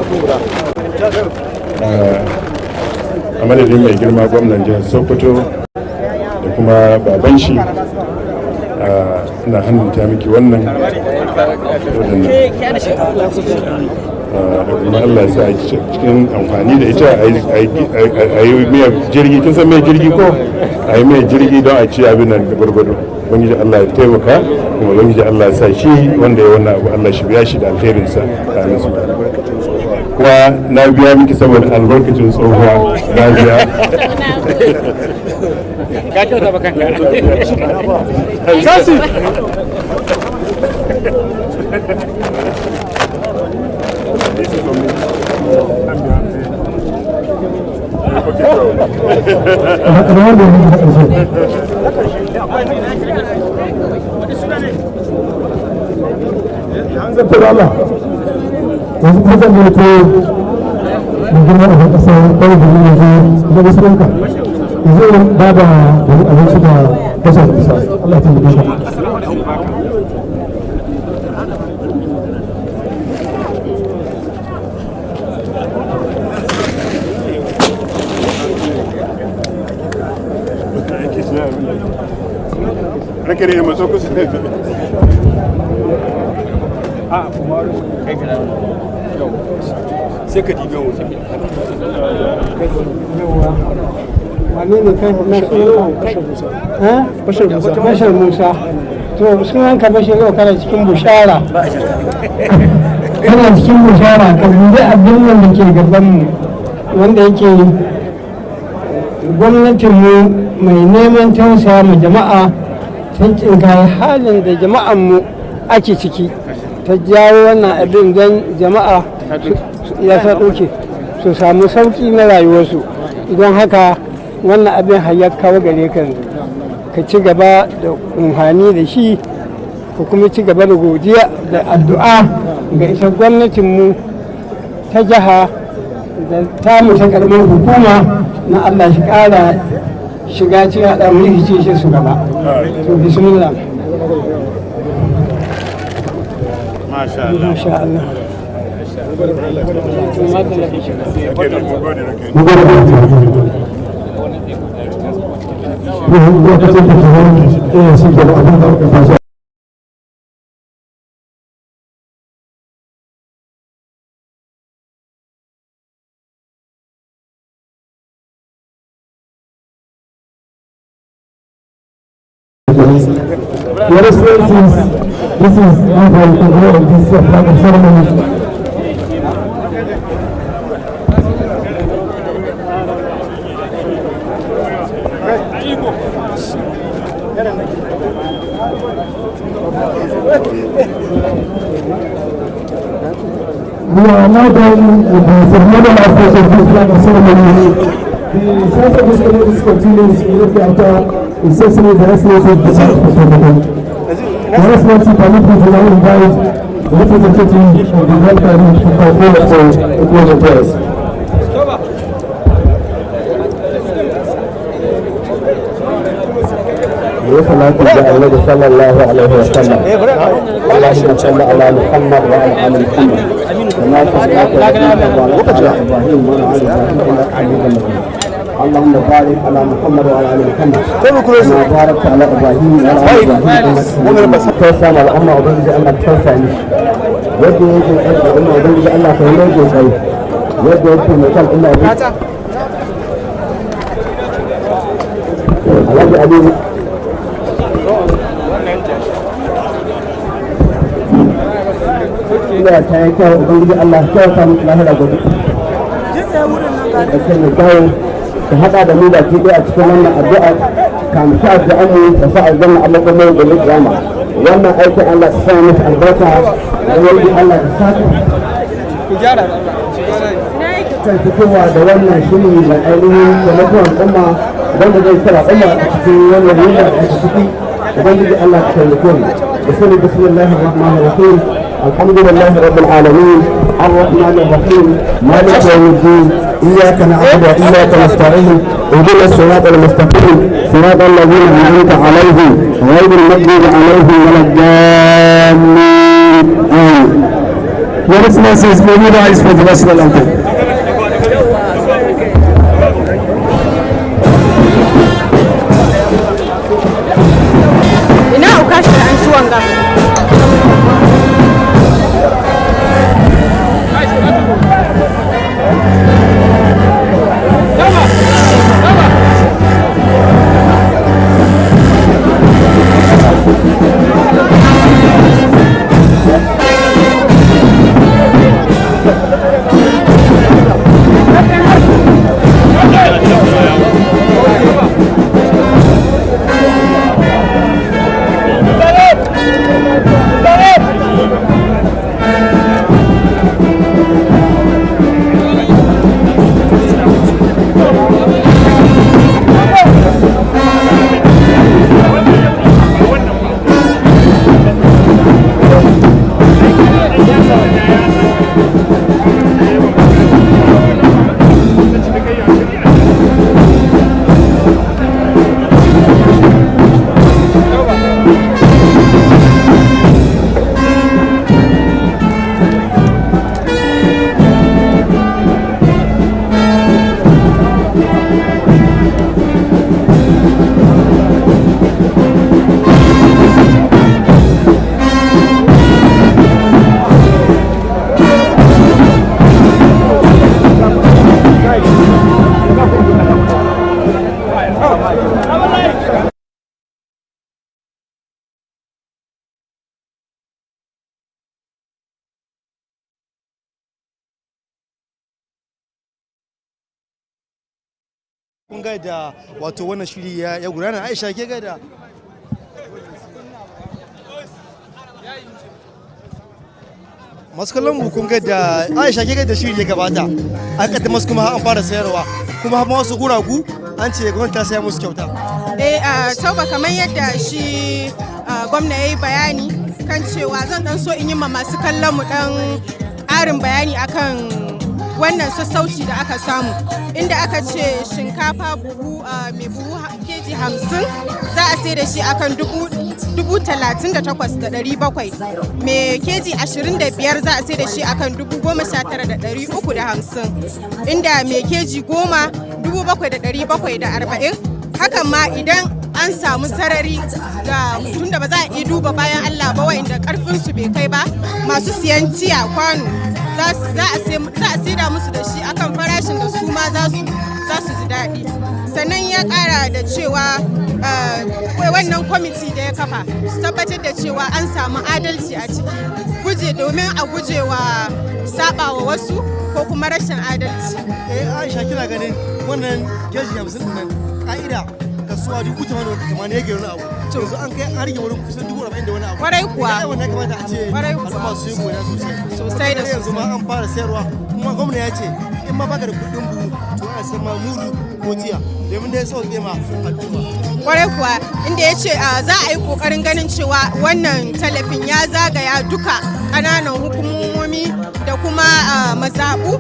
Speaker 8: a madadin mai girma gwamnan jihar Sokoto da kuma baban shi ina hannunta miki wannan da kuma Allah ya sa a cikin amfani da ita a yi mai jirgi, kin san mai jirgi ko a yi mai jirgi don a ci abin nan da gwargwado. Ubangiji Allah ya taimaka, kuma Ubangiji Allah ya sa shi wanda ya wannan abu Allah shi biya shi da alherinsa da nasu. Kuma na biya miki saboda albarkacin tsohuwa na biya. Ka kyauta ba kanka. Sasi.
Speaker 5: an zartar Allah yanzu kuma zan yi ko da girma a ƙasa kawai da yin yanzu da wasu ranka yanzu ba da abinci da gasa da kusa Allah ta yi gasa
Speaker 10: rake ne maso kusa a kuma kai kana sai ka dibe wuce
Speaker 15: wane ne kai na sunan bashar musa to sunan ka bashar yau kana cikin bushara kana cikin bushara ka dubi abin da ke gaban mu wanda yake gwamnatin mu mai neman tausaya mu jama'a sun tsinkaye halin da jama'an mu ake ciki ta jawo wannan abin don jama'a ya sa ɗauke su samu sauƙi na rayuwarsu don haka wannan abin hayar kawo gare ka ka ci gaba da umhani da shi ka kuma ci gaba da godiya da addu'a ga isa gwamnatinmu ta jiha da tamu ta karamar hukuma na Allah shi ƙara shiga cikin al'amuri shi su gaba to bismillah
Speaker 5: Your Excellencies, this is Uncle Congo of this flag ceremony. We are now done with the ceremonial aspect of this flag ceremony. The sense of this community continues immediately after His Excellency the Excellency of the Your Excellency, permit me to now invite the representative of the World Party to come forward for a closing prayers.
Speaker 16: وصلاة النبي صلى الله عليه وسلم اللهم صل على محمد وعلى آل محمد كما صليت على إبراهيم وعلى آل إبراهيم إنك حميد مجيد اللهم بارك على محمد وعلى آل محمد كما باركت على إبراهيم وعلى آل إبراهيم إنك توسع الأمة وبنجي الله توسع يدي يجي الأمة وبنجي الله فيلوجي شيء يدي يجي مثال الله الله علي ina ta yi kyau ubangiji Allah kyauta musu lahira gobe da ke mai kyau ta haɗa da mu da ke a cikin wannan addu'a kamun sha addu'an mu da sa aljanna Allah kuma yin gobe kiyama wannan aikin Allah ta sa musu albarka da wani Allah ta saka kan fitowa da wannan shiri da ainihin taimakon al'umma wanda zai kira al'umma a cikin wannan yunwa da ake ciki ubangiji Allah ta taimake mu da sani bismillahir rahmanir rahim الحمد لله رب العالمين الرحمن الرحيم مالك يوم الدين إياك نعبد وإياك نستعين اهدنا الصراط المستقيم صراط الذين أنعمت عليهم غير المغضوب عليهم ولا الضالين آمين. Your Excellencies, may we rise for the national anthem.
Speaker 1: Ina ukashi an ciwon gaba.
Speaker 2: kun ga da wato wannan shiri ya gudana. Aisha ke ga da masu kallon mu kun ga da Aisha ke ga da shiri ya gabata an kaddama masu kuma an fara sayarwa kuma ma wasu guragu an ce gwamnati ta saya musu kyauta.
Speaker 1: Tauba kamar yadda shi gwamna ya yi bayani kan cewa zan dan so in yi ma masu kallon mu dan ƙarin bayani akan wannan sassauci da aka samu, inda aka ce shinkafa buhu mai buhu keji 50 za a sai da shi akan 38,700, mai keji 25 za a sai da shi akan 19,350, inda mai keji 10 7,740. Hakan ma idan an samu sarari ga tunda ba za a iya duba bayan Allah ba wa'inda karfin su bai kai ba, masu siyan tiya kwano za a saida musu da shi akan farashin da su ma za su ji daɗi. Sannan ya ƙara da cewa wannan kwamiti da ya kafa su tabbatar da cewa an samu adalci a ciki domin a gujewa sabawa wasu ko kuma rashin adalci.
Speaker 2: Aisha, kina ganin wannan keji 50 nan ka'ida kasuwa 80,000 yake wani abu, yanzu an kai an rage wurin kusan 40,000 da wani abu.
Speaker 1: Kwarai kuwa.
Speaker 2: Wannan kamata a ce al'umma su yi gona sosai da yanzu ma an fara sayarwa, kuma gwamna ya ce in ma baka da kuɗin buhu to ana sayar ma mudu ko tiya domin dai sauƙe ma al'umma.
Speaker 1: Kwarai kuwa, inda ya ce za a yi ƙoƙarin ganin cewa wannan talafin ya zagaya duka ƙananan hukumomi da kuma mazaɓu